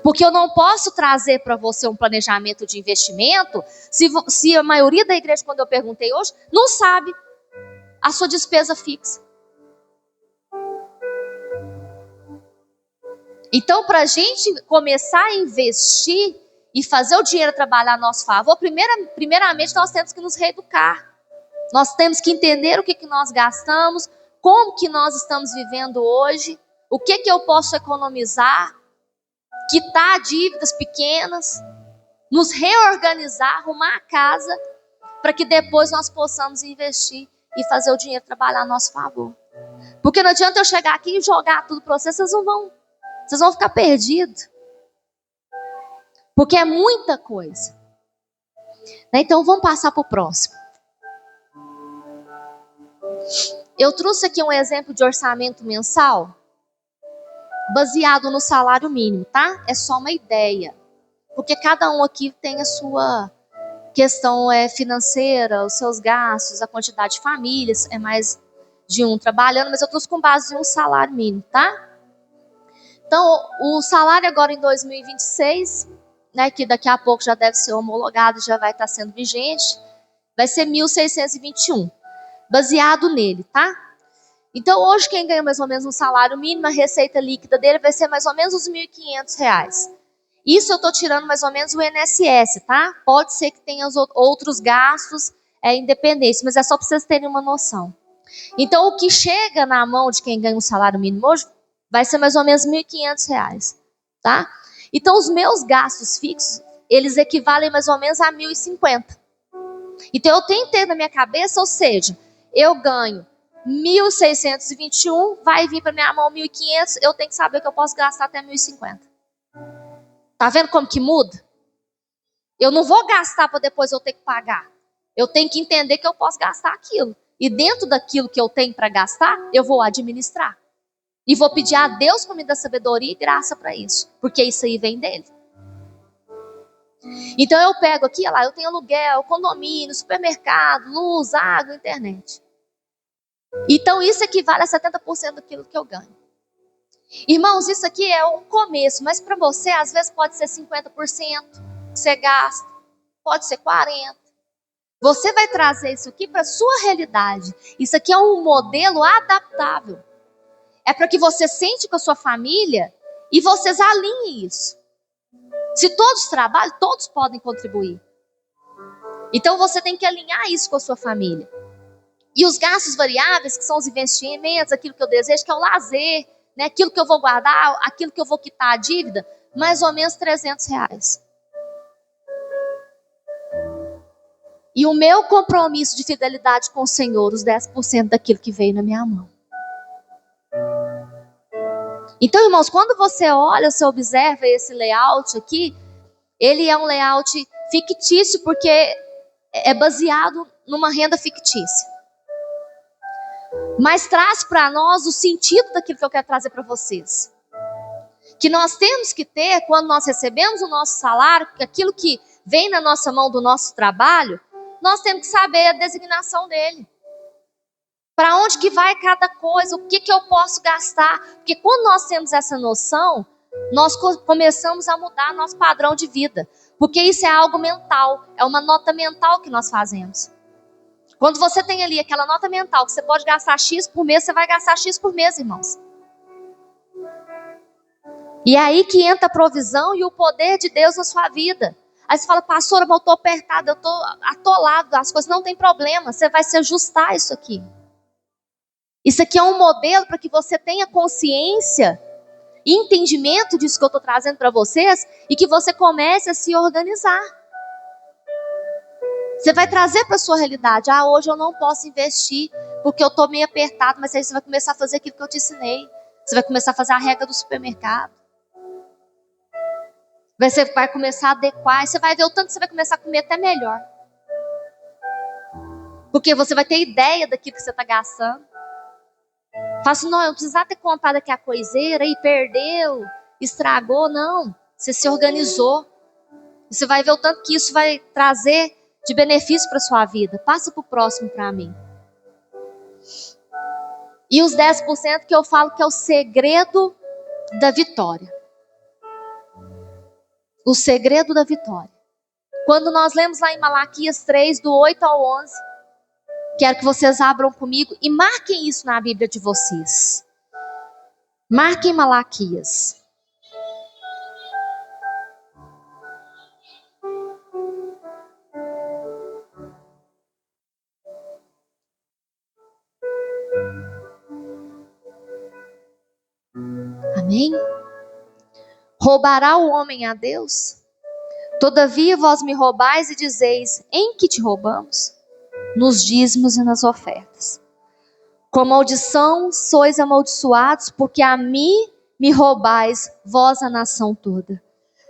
Porque eu não posso trazer para você um planejamento de investimento se a maioria da igreja, quando eu perguntei hoje, não sabe a sua despesa fixa. Então, para a gente começar a investir e fazer o dinheiro trabalhar a nosso favor, primeiramente nós temos que nos reeducar. Nós temos que entender o que nós gastamos, como que nós estamos vivendo hoje, o que eu posso economizar, quitar dívidas pequenas, nos reorganizar, arrumar a casa, para que depois nós possamos investir e fazer o dinheiro trabalhar a nosso favor. Porque não adianta eu chegar aqui e jogar tudo para vocês, vocês vão ficar perdidos. Porque é muita coisa. Então vamos passar para o próximo. Eu trouxe aqui um exemplo de orçamento mensal baseado no salário mínimo, tá? É só uma ideia. Porque cada um aqui tem a sua questão financeira, os seus gastos, a quantidade de famílias, é mais de um trabalhando, mas eu trouxe com base em um salário mínimo, tá? Então, o salário agora em 2026, né, que daqui a pouco já deve ser homologado, já vai estar sendo vigente, vai ser 1.621, baseado nele, tá? Então, hoje quem ganha mais ou menos um salário mínimo, a receita líquida dele vai ser mais ou menos uns R$1.500. Isso eu estou tirando mais ou menos o INSS, tá? Pode ser que tenha os outros gastos independentes, mas é só para vocês terem uma noção. Então, o que chega na mão de quem ganha um salário mínimo hoje vai ser mais ou menos R$1.500, tá? Então, os meus gastos fixos, eles equivalem mais ou menos a 1.050. Então, eu tenho que ter na minha cabeça, ou seja, eu ganho 1.621, vai vir para minha mão 1.500, eu tenho que saber que eu posso gastar até 1.050. Tá vendo como que muda? Eu não vou gastar para depois eu ter que pagar. Eu tenho que entender que eu posso gastar aquilo. E dentro daquilo que eu tenho para gastar, eu vou administrar. E vou pedir a Deus para me dar sabedoria e graça para isso. Porque isso aí vem dele. Então eu pego aqui, olha lá, eu tenho aluguel, condomínio, supermercado, luz, água, internet. Então isso equivale a 70% daquilo que eu ganho. Irmãos, isso aqui é um começo, mas para você às vezes pode ser 50% que você gasta, pode ser 40%. Você vai trazer isso aqui para a sua realidade. Isso aqui é um modelo adaptável. É para que você sente com a sua família e vocês alinhem isso. Se todos trabalham, todos podem contribuir. Então você tem que alinhar isso com a sua família. E os gastos variáveis, que são os investimentos, aquilo que eu desejo, que é o lazer, né? Aquilo que eu vou guardar, aquilo que eu vou quitar a dívida, mais ou menos R$300. E o meu compromisso de fidelidade com o Senhor, os 10% daquilo que veio na minha mão. Então, irmãos, quando você olha, você observa esse layout aqui, ele é um layout fictício porque é baseado numa renda fictícia. Mas traz para nós o sentido daquilo que eu quero trazer para vocês. Que nós temos que ter, quando nós recebemos o nosso salário, aquilo que vem na nossa mão do nosso trabalho, nós temos que saber a designação dele. Para onde que vai cada coisa, o que eu posso gastar. Porque quando nós temos essa noção, nós começamos a mudar nosso padrão de vida. Porque isso é algo mental, é uma nota mental que nós fazemos. Quando você tem ali aquela nota mental que você pode gastar X por mês, você vai gastar X por mês, irmãos. E é aí que entra a provisão e o poder de Deus na sua vida. Aí você fala, pastora, mas eu estou apertado, eu estou atolado, as coisas não tem problema, você vai se ajustar isso aqui. Isso aqui é um modelo para que você tenha consciência e entendimento disso que eu estou trazendo para vocês e que você comece a se organizar. Você vai trazer para a sua realidade. Hoje eu não posso investir porque eu estou meio apertado, mas aí você vai começar a fazer aquilo que eu te ensinei. Você vai começar a fazer a regra do supermercado. Você vai começar a adequar e você vai ver o tanto que você vai começar a comer até melhor. Porque você vai ter ideia daquilo que você está gastando. Fala assim, não, eu não precisava ter comprado aqui a coiseira e perdeu, estragou, não. Você se organizou. E você vai ver o tanto que isso vai trazer de benefício para a sua vida. Passa para o próximo para mim. E os 10% que eu falo que é o segredo da vitória. O segredo da vitória. Quando nós lemos lá em Malaquias 3, do 8 ao 11, quero que vocês abram comigo e marquem isso na Bíblia de vocês. Marquem Malaquias. Amém? Roubará o homem a Deus? Todavia vós me roubais e dizeis: em que te roubamos? Nos dízimos e nas ofertas. Com maldição sois amaldiçoados, porque a mim me roubais, vós a nação toda.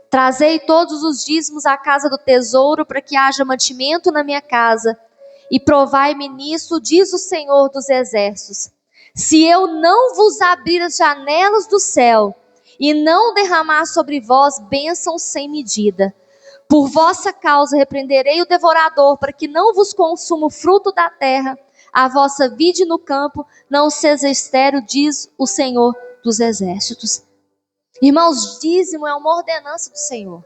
Trazei todos os dízimos à casa do tesouro, para que haja mantimento na minha casa, e provai-me nisso, diz o Senhor dos Exércitos. Se eu não vos abrir as janelas do céu, e não derramar sobre vós bênçãos sem medida, por vossa causa repreenderei o devorador, para que não vos consuma o fruto da terra, a vossa vide no campo não seja estéril, diz o Senhor dos Exércitos. Irmãos, dízimo é uma ordenança do Senhor.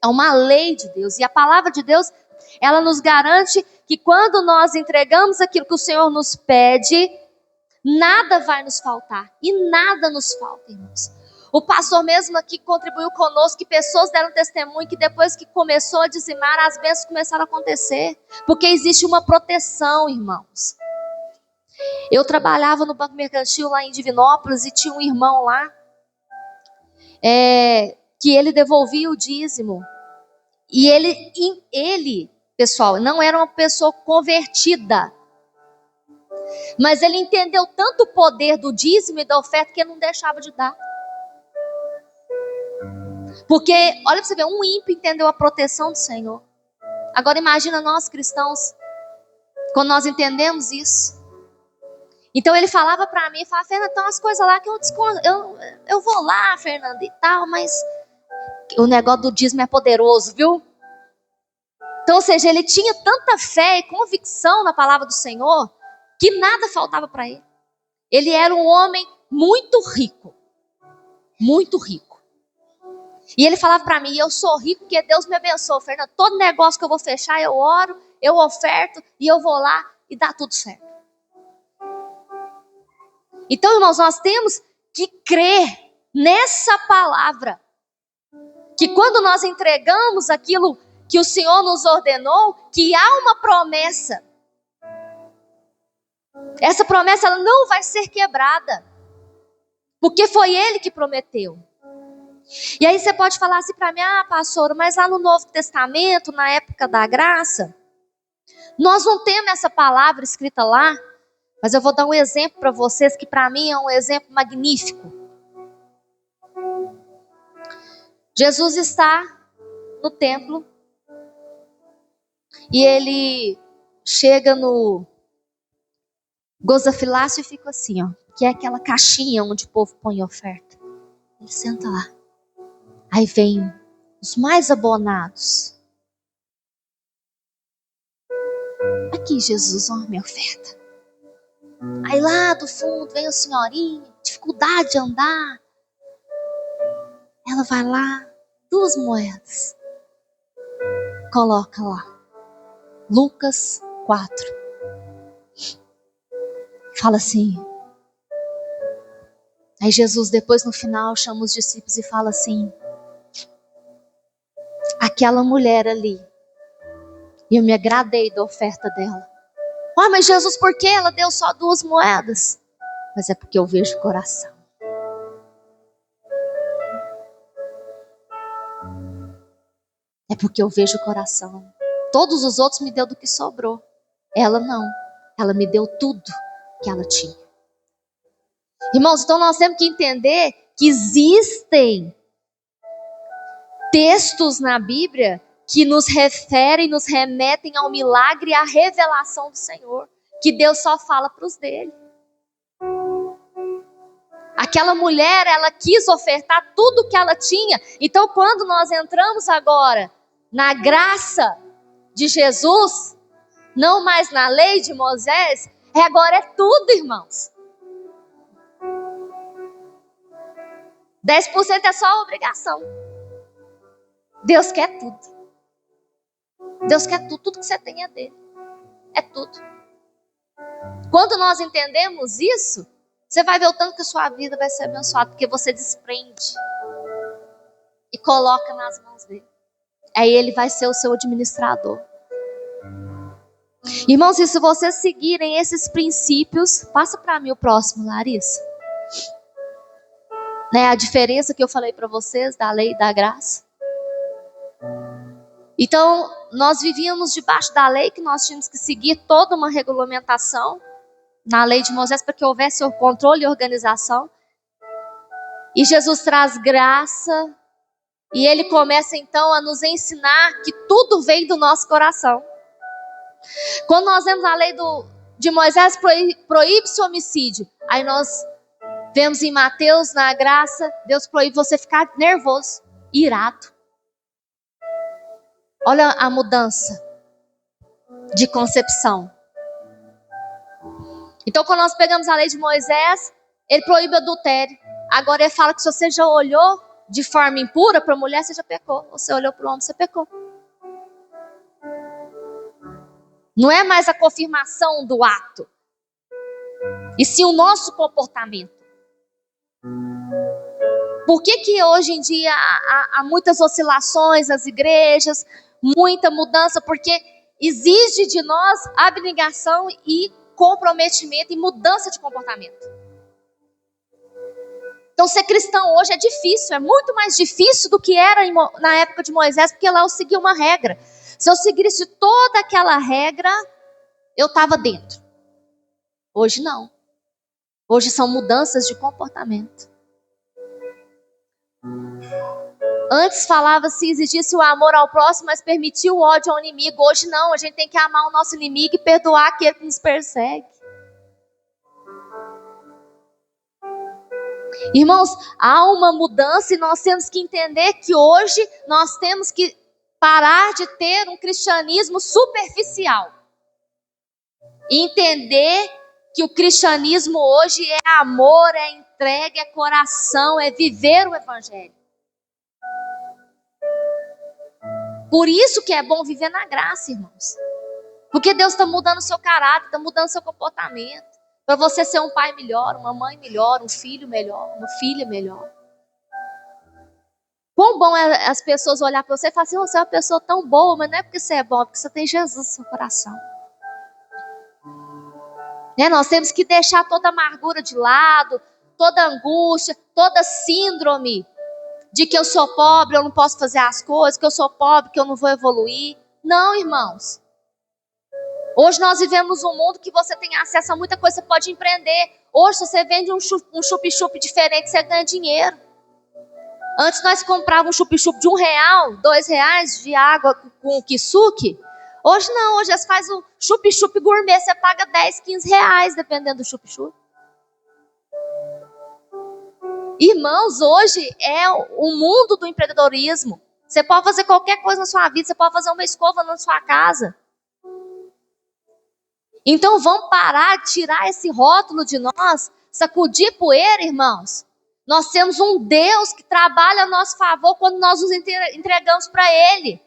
É uma lei de Deus. E a palavra de Deus, ela nos garante que quando nós entregamos aquilo que o Senhor nos pede, nada vai nos faltar. E nada nos falta, irmãos. O pastor mesmo aqui contribuiu conosco, que pessoas deram testemunho que depois que começou a dizimar, as bênçãos começaram a acontecer. Porque existe uma proteção, irmãos. Eu trabalhava no Banco Mercantil lá em Divinópolis e tinha um irmão lá, que ele devolvia o dízimo. E ele, pessoal, não era uma pessoa convertida. Mas ele entendeu tanto o poder do dízimo e da oferta que ele não deixava de dar. Porque, olha para você ver, um ímpio entendeu a proteção do Senhor. Agora imagina nós cristãos, quando nós entendemos isso. Então ele falava para mim, falava: Fernanda, então as coisas lá que eu vou lá, Fernanda, e tal, mas o negócio do dízimo é poderoso, viu? Então, ou seja, ele tinha tanta fé e convicção na palavra do Senhor, que nada faltava para ele. Ele era um homem muito rico. Muito rico. E ele falava para mim: eu sou rico porque Deus me abençoou, Fernanda. Todo negócio que eu vou fechar, eu oro, eu oferto, e eu vou lá e dá tudo certo. Então, irmãos, nós temos que crer nessa palavra. Que quando nós entregamos aquilo que o Senhor nos ordenou, que há uma promessa. Essa promessa, ela não vai ser quebrada. Porque foi Ele que prometeu. E aí você pode falar assim para mim: ah, pastor, mas lá no Novo Testamento, na época da graça, nós não temos essa palavra escrita lá. Mas eu vou dar um exemplo para vocês, que para mim é um exemplo magnífico. Jesus está no templo e ele chega no gasofilácio e fica assim, ó, que é aquela caixinha onde o povo põe oferta. Ele senta lá. Aí vem os mais abonados. Aqui, Jesus, ó, minha oferta. Aí lá do fundo vem a senhorinha, dificuldade de andar. Ela vai lá, 2 moedas. Coloca lá. Lucas 4. Fala assim. Aí Jesus depois no final chama os discípulos e fala assim: aquela mulher ali, eu me agradei da oferta dela. Ah, mas Jesus, por que ela deu só 2 moedas? Mas é porque eu vejo o coração. É porque eu vejo o coração. Todos os outros me deu do que sobrou. Ela não. Ela me deu tudo que ela tinha. Irmãos, então nós temos que entender que existem textos na Bíblia que nos referem, nos remetem ao milagre e à revelação do Senhor. Que Deus só fala para os dele. Aquela mulher, ela quis ofertar tudo que ela tinha. Então quando nós entramos agora na graça de Jesus, não mais na lei de Moisés, agora é tudo, irmãos. 10% é só obrigação. Deus quer tudo. Deus quer tudo. Tudo que você tem é dele. É tudo. Quando nós entendemos isso, você vai ver o tanto que a sua vida vai ser abençoada, porque você desprende e coloca nas mãos dele. Aí ele vai ser o seu administrador. Irmãos, e se vocês seguirem esses princípios, passa para mim o próximo, Larissa. Né, a diferença que eu falei para vocês da lei e da graça. Então, nós vivíamos debaixo da lei, que nós tínhamos que seguir toda uma regulamentação na lei de Moisés para que houvesse o controle e organização. E Jesus traz graça e ele começa então a nos ensinar que tudo vem do nosso coração. Quando nós vemos a lei de Moisés, proíbe-se o homicídio. Aí nós vemos em Mateus, na graça, Deus proíbe você ficar nervoso, irado. Olha a mudança de concepção. Então, quando nós pegamos a lei de Moisés, ele proíbe o adultério. Agora ele fala que se você já olhou de forma impura para a mulher, você já pecou. Você olhou para o homem, você pecou. Não é mais a confirmação do ato, e sim o nosso comportamento. Por que hoje em dia há muitas oscilações nas igrejas, muita mudança? Porque exige de nós abnegação e comprometimento e mudança de comportamento. Então ser cristão hoje é difícil, é muito mais difícil do que era na época de Moisés, porque lá eu segui uma regra. Se eu seguisse toda aquela regra, eu estava dentro. Hoje não. Hoje são mudanças de comportamento. Antes falava-se, exigisse o amor ao próximo, mas permitia o ódio ao inimigo. Hoje não, a gente tem que amar o nosso inimigo e perdoar aquele que nos persegue. Irmãos, há uma mudança e nós temos que entender que hoje nós temos que parar de ter um cristianismo superficial. E entender que o cristianismo hoje é amor, é entrega, é coração, é viver o evangelho. Por isso que é bom viver na graça, irmãos. Porque Deus está mudando o seu caráter, está mudando o seu comportamento. Para você ser um pai melhor, uma mãe melhor, um filho melhor, uma filha melhor. Quão bom é as pessoas olhar para você e falar assim, você é uma pessoa tão boa, mas não é porque você é bom, é porque você tem Jesus no seu coração. Nós temos que deixar toda amargura de lado, toda angústia, toda síndrome de que eu sou pobre, eu não posso fazer as coisas, que eu sou pobre, que eu não vou evoluir. Não, irmãos. Hoje nós vivemos um mundo que você tem acesso a muita coisa, você pode empreender. Hoje, se você vende um chup-chup diferente, você ganha dinheiro. Antes nós comprávamos um chup-chup de R$1, R$2 de água com kisuke. Hoje não, hoje você faz o chup-chup gourmet, você paga R$10, R$15, dependendo do chup-chup. Irmãos, hoje é o mundo do empreendedorismo. Você pode fazer qualquer coisa na sua vida, você pode fazer uma escova na sua casa. Então vamos parar de tirar esse rótulo de nós, sacudir poeira, irmãos. Nós temos um Deus que trabalha a nosso favor quando nós nos entregamos para Ele.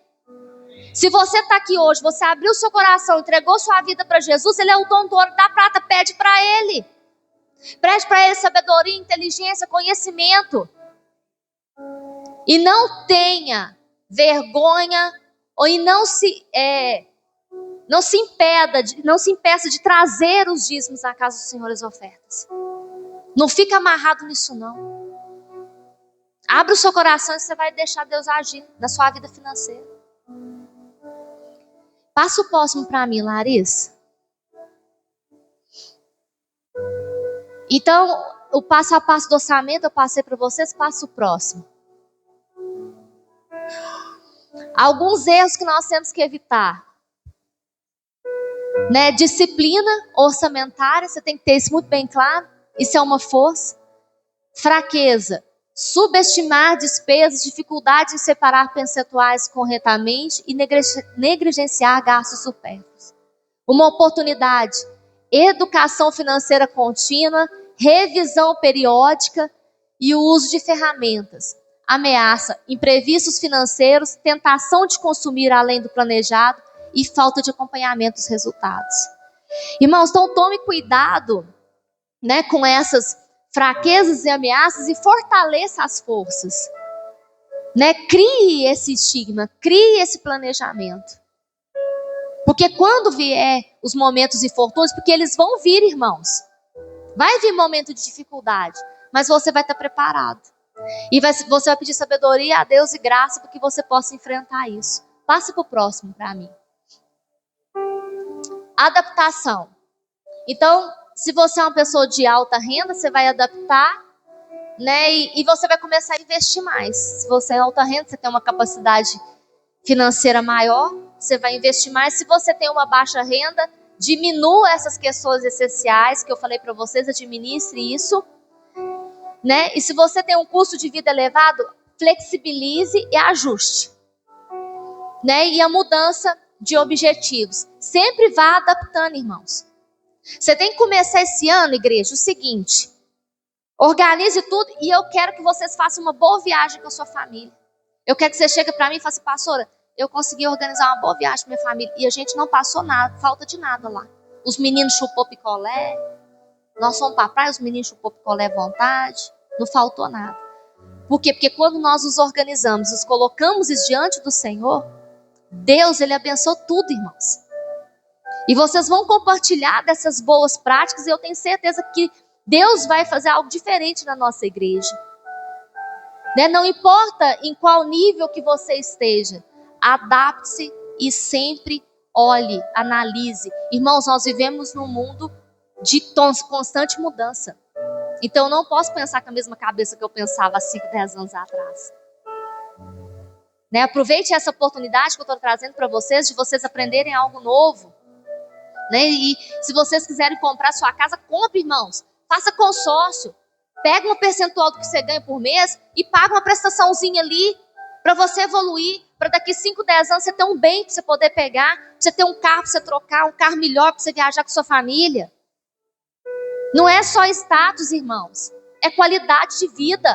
Se você está aqui hoje, você abriu seu coração, entregou sua vida para Jesus, Ele é o dono do ouro e da prata, pede para Ele. Pede para Ele sabedoria, inteligência, conhecimento. E não tenha vergonha, e não se impeça de trazer os dízimos na casa do Senhor, as ofertas. Não fica amarrado nisso não. Abra o seu coração e você vai deixar Deus agir na sua vida financeira. Passa o próximo para mim, Larissa. Então, o passo a passo do orçamento eu passei para vocês, passa o próximo. Alguns erros que nós temos que evitar. Disciplina orçamentária, você tem que ter isso muito bem claro. Isso é uma força. Fraqueza. Subestimar despesas, dificuldade em separar percentuais corretamente e negligenciar gastos supérfluos. Uma oportunidade. Educação financeira contínua, revisão periódica e o uso de ferramentas. Ameaça. Imprevistos financeiros, tentação de consumir além do planejado e falta de acompanhamento dos resultados. Irmãos, então tome cuidado, com essas fraquezas e ameaças e fortaleça as forças. Crie esse estigma, crie esse planejamento. Porque quando vier os momentos infortúnios, porque eles vão vir, irmãos. Vai vir momento de dificuldade. mas você vai estar preparado. E você vai pedir sabedoria a Deus e graça para que você possa enfrentar isso. Passa para o próximo para mim. Adaptação. Então, se você é uma pessoa de alta renda, você vai adaptar, né? E você vai começar a investir mais. Se você é alta renda, você tem uma capacidade financeira maior, você vai investir mais. Se você tem uma baixa renda, diminua essas questões essenciais que eu falei para vocês, administre isso, né? E se você tem um custo de vida elevado, flexibilize e ajuste, né? E a mudança de objetivos. Sempre vá adaptando, irmãos. Você tem que começar esse ano, igreja, o seguinte: organize tudo e eu quero que vocês façam uma boa viagem com a sua família. Eu quero que você chegue para mim e fale assim: pastora, eu consegui organizar uma boa viagem com minha família e a gente não passou nada, falta de nada lá. Os meninos chupou picolé, nós fomos para a praia, os meninos chupou picolé à vontade, não faltou nada. Por quê? Porque quando nós nos organizamos, nos colocamos diante do Senhor, Deus, Ele abençoa tudo, irmãos. E vocês vão compartilhar dessas boas práticas e eu tenho certeza que Deus vai fazer algo diferente na nossa igreja. Né? Não importa em qual nível que você esteja, adapte-se e sempre olhe, analise. Irmãos, nós vivemos num mundo de constante mudança. Então eu não posso pensar com a mesma cabeça que eu pensava há 5, 10 anos atrás. Né? Aproveite essa oportunidade que eu estou trazendo para vocês, de vocês aprenderem algo novo. Né? E se vocês quiserem comprar sua casa, compre, irmãos. Faça consórcio. Pega um percentual do que você ganha por mês e paga uma prestaçãozinha ali para você evoluir. Para daqui 5, 10 anos você ter um bem para você poder pegar. Para você ter um carro para você trocar, um carro melhor para você viajar com sua família. Não é só status, irmãos. É qualidade de vida.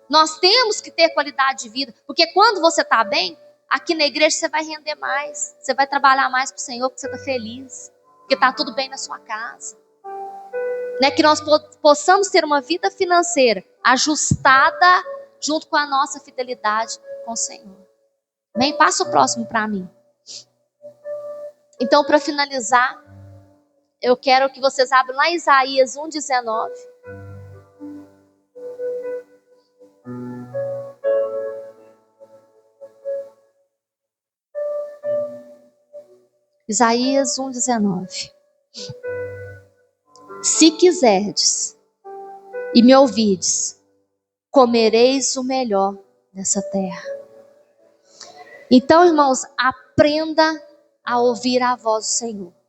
Nós temos que ter qualidade de vida. Porque quando você está bem, aqui na igreja você vai render mais. Você vai trabalhar mais para o Senhor porque você está feliz. Porque está tudo bem na sua casa. Né? Que nós possamos ter uma vida financeira ajustada junto com a nossa fidelidade com o Senhor. Bem, passa o próximo para mim. Então, para finalizar, eu quero que vocês abram lá Isaías 1:19. Isaías 1:19. Se quiserdes e me ouvides, comereis o melhor dessa terra. Então, irmãos, aprenda a ouvir a voz do Senhor.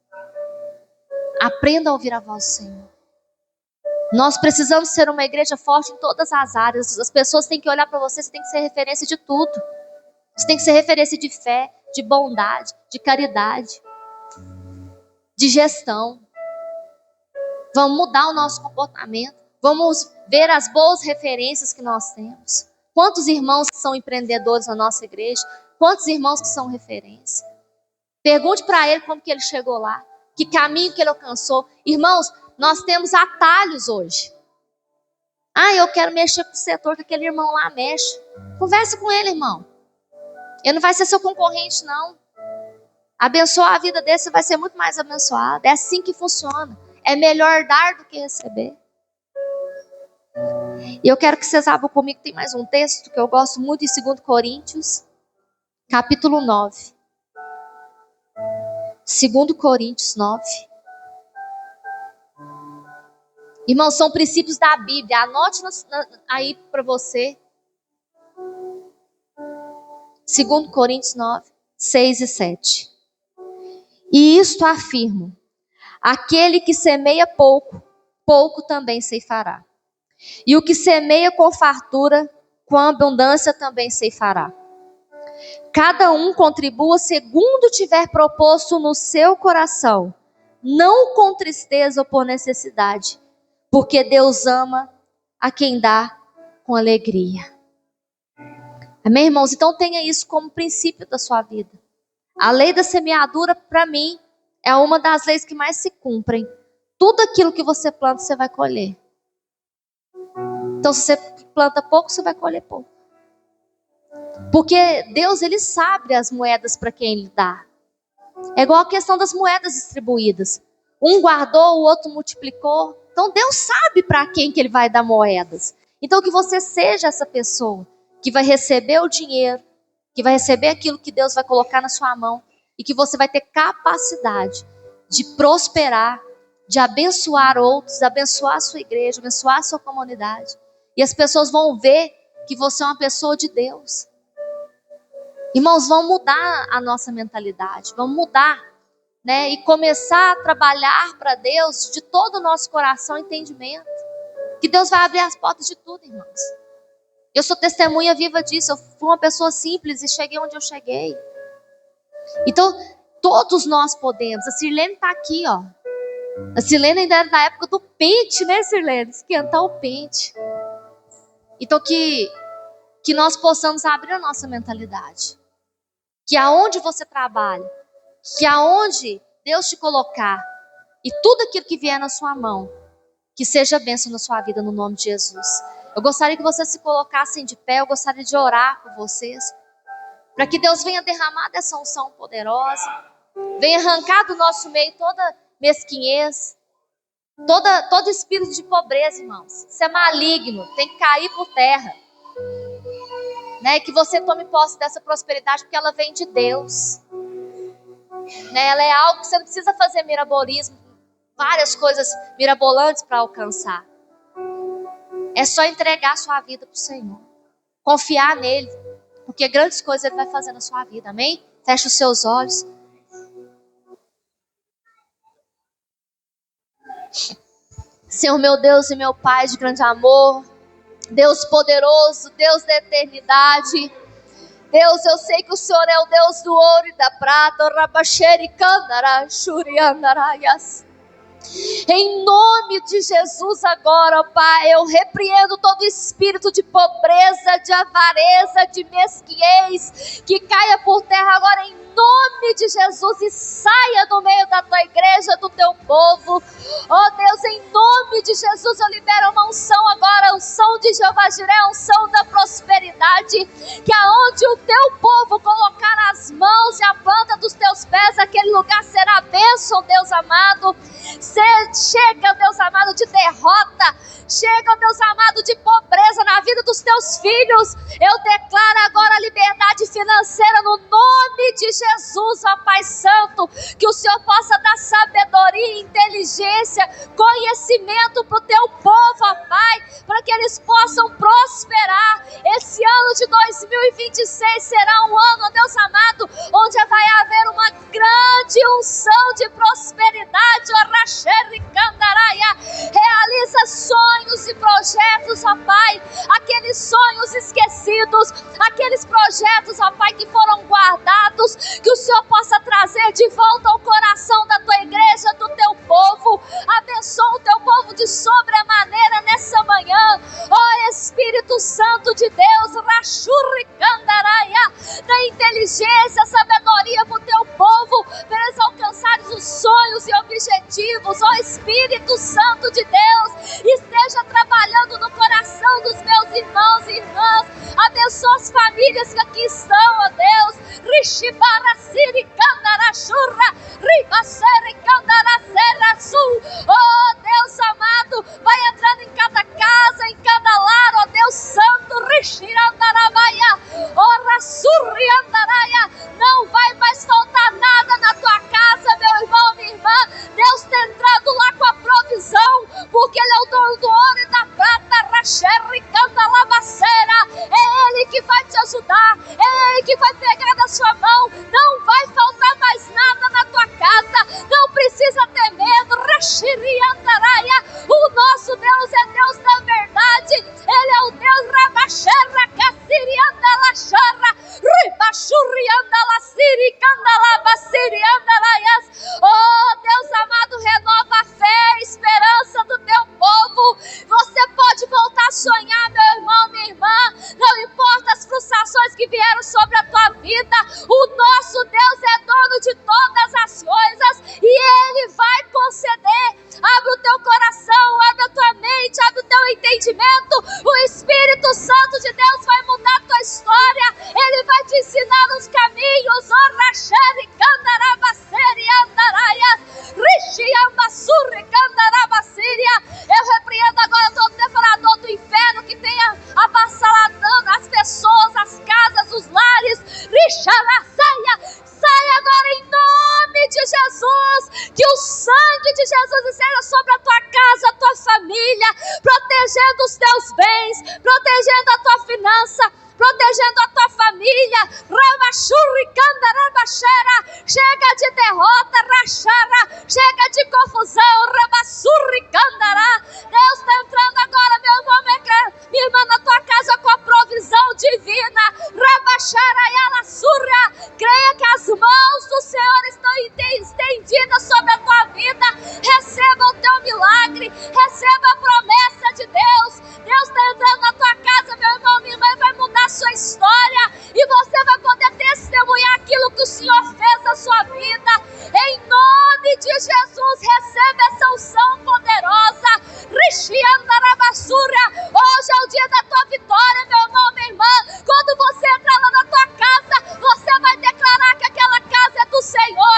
Aprenda a ouvir a voz do Senhor. Nós precisamos ser uma igreja forte em todas as áreas. As pessoas têm que olhar para você, você tem que ser referência de tudo. Você tem que ser referência de fé, de bondade, de caridade, de gestão. Vamos mudar o nosso comportamento. Vamos ver as boas referências que nós temos. Quantos irmãos que são empreendedores na nossa igreja? Quantos irmãos que são referência? Pergunte para ele como que ele chegou lá. Que caminho que ele alcançou. Irmãos, nós temos atalhos hoje. Ah, eu quero mexer com o setor que aquele irmão lá mexe. Conversa com ele, irmão. Ele não vai ser seu concorrente, não. Abençoar a vida dele, você vai ser muito mais abençoado. É assim que funciona. É melhor dar do que receber. E eu quero que vocês abram comigo, tem mais um texto que eu gosto muito, em 2 Coríntios, capítulo 9. 2 Coríntios 9. Irmãos, são princípios da Bíblia. Anote aí para você. 2 Coríntios 9, 6 e 7. E isto afirmo: aquele que semeia pouco, pouco também ceifará. E o que semeia com fartura, com abundância também ceifará. Cada um contribua segundo tiver proposto no seu coração, não com tristeza ou por necessidade, porque Deus ama a quem dá com alegria. Amém, irmãos? Então tenha isso como princípio da sua vida. A lei da semeadura, para mim, é uma das leis que mais se cumprem. Tudo aquilo que você planta, você vai colher. Então, se você planta pouco, você vai colher pouco. Porque Deus, Ele sabe as moedas para quem Ele dá. É igual a questão das moedas distribuídas. Um guardou, o outro multiplicou. Então Deus sabe para quem que Ele vai dar moedas. Então que você seja essa pessoa que vai receber o dinheiro, que vai receber aquilo que Deus vai colocar na sua mão, e que você vai ter capacidade de prosperar, de abençoar outros, de abençoar a sua igreja, abençoar a sua comunidade. E as pessoas vão ver que você é uma pessoa de Deus. Irmãos, vamos mudar a nossa mentalidade, vamos mudar, né? E começar a trabalhar para Deus de todo o nosso coração e entendimento. Que Deus vai abrir as portas de tudo, irmãos. Eu sou testemunha viva disso. Eu fui uma pessoa simples e cheguei onde eu cheguei. Então, todos nós podemos. A Sirlene está aqui, ó. A Sirlene ainda era na época do pente, né, Sirlene? Esquentar o pente. Então, que nós possamos abrir a nossa mentalidade. Que aonde você trabalha, que aonde Deus te colocar, e tudo aquilo que vier na sua mão, que seja bênção na sua vida, no nome de Jesus. Eu gostaria que vocês se colocassem de pé, eu gostaria de orar por vocês, para que Deus venha derramar dessa unção poderosa, venha arrancar do nosso meio toda mesquinhez, todo espírito de pobreza, irmãos. Isso é maligno, tem que cair por terra. Né? Que você tome posse dessa prosperidade, porque ela vem de Deus. Né? Ela é algo que você não precisa fazer mirabolismo, várias coisas mirabolantes para alcançar. É só entregar a sua vida para o Senhor. Confiar nele. Porque grandes coisas Ele vai fazer na sua vida. Amém? Feche os seus olhos. Senhor, meu Deus e meu Pai de grande amor. Deus poderoso, Deus da eternidade. Deus, eu sei que o Senhor é o Deus do ouro e da prata. Em nome de Jesus agora, ó Pai, eu repreendo todo espírito de pobreza, de avareza, de mesquinhez, que caia por terra agora em nome de Jesus e saia do meio da tua igreja, do teu povo. Ó Deus, em nome de Jesus eu libero uma unção agora, a unção de Jeová Jireh, a unção da prosperidade, que aonde o teu povo colocar as mãos e a planta dos teus pés, aquele lugar será bênção, Deus amado. Chega, Deus amado, de derrota. Chega, Deus amado, de pobreza na vida dos teus filhos. Eu declaro agora a liberdade financeira no nome de Jesus, ó Pai Santo. Que o Senhor possa dar sabedoria, inteligência, conhecimento para o teu povo, ó Pai, para que eles possam prosperar. Esse ano de 2026 será um ano, ó Deus amado, onde vai haver uma grande unção de prosperidade, ó Raxericandaráia. Realiza sonhos e projetos, ó Pai, aqueles sonhos esquecidos, aqueles projetos, ó Pai, que foram guardados, que o Senhor possa trazer de volta ao coração da tua igreja, do teu povo. Abençoa o teu povo de sobremaneira nessa manhã, ó Espírito Santo de Deus, Raxuricandaráia, da inteligência, sabedoria para o teu povo, para eles alcançarem os sonhos e objetivos, ó Espírito Santo de Deus, esteja trabalhando no coração dos meus irmãos e irmãs. Abençoa as famílias que aqui estão, ó Deus. Rishibara Siri Kandara Shurra, Ribasere Kandara Serra Sul. Oh Deus amado, vai entrando em cada casa, em cada lar, ó Deus Santo. Rishirandarabaya, oh Rasurri Andaraia. Não vai mais faltar nada na tua casa, meu irmão, minha irmã. Deus tem entrado lá com a provisão, porque Ele é o dono do ouro e da prata. É Ele que vai te ajudar, é Ele que vai pegar da sua mão. Não vai faltar mais nada na tua casa, não precisa ter medo. O nosso Deus é Deus da verdade, Ele é o Deus Rabaxerra, Cassiriandala Charra, Ribachurriandala Siri, Candalaba Siriandalaias. Oh Deus amado, renova a fé, a esperança do teu povo. Você pode voltar a sonhar, meu irmão, minha irmã. Não importa as frustrações que vieram sobre a tua vida, o nosso Deus é dono de todas as coisas e Ele vai conceder. Abre o teu coração, abre a tua mente, abre o teu entendimento. O Espírito Santo de Deus vai mudar a tua história. Ele vai te ensinar os caminhos. Oh, Racheri, Candarabaceri, Andaraia, Richiambasurri, Candarabacíria. Chega de derrota, rachara. Chega de confusão, rabassurricandará. Deus está entrando agora, meu irmão, minha irmã, na tua casa com a provisão divina. Rabachara e alasurra. Creia que as mãos do Senhor estão estendidas sobre a tua vida. Receba o teu milagre. Receba a promessa de Deus. Deus está entrando na tua casa, meu irmão, minha irmã, vai mudar a sua história. E você vai poder testemunhar aquilo que o Senhor fez na sua vida. Em nome de Jesus, receba essa unção poderosa. Hoje é o dia da tua vitória, meu irmão, minha irmã. Quando você entrar lá na tua casa, você vai declarar que aquela casa é do Senhor.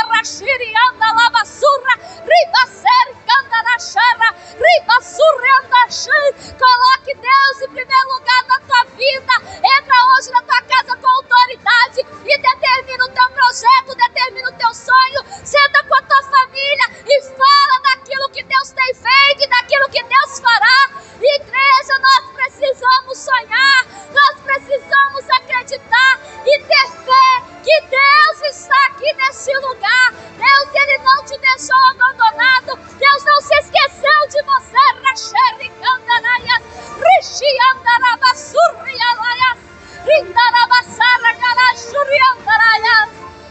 Coloque Deus em primeiro lugar na tua vida. Entra hoje na tua casa com autoridade e determina o teu projeto, determina o teu sonho. Senta com a tua família e fala daquilo que Deus tem feito e daquilo que Deus fará. Igreja, nós precisamos sonhar, nós precisamos acreditar e ter fé que Deus está aqui nesse lugar. Deus, Ele não te deixou abandonado. Deus não se esqueceu de você.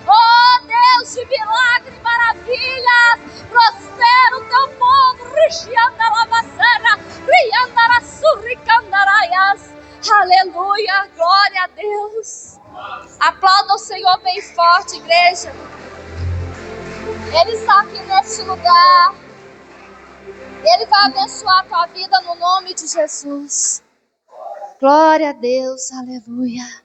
Oh Deus de milagre e maravilhas, prospera o teu povo. Aleluia, glória a Deus. Aplauda o Senhor bem forte, igreja. Ele está aqui neste lugar. Ele vai abençoar a tua vida no nome de Jesus. Glória a Deus, aleluia.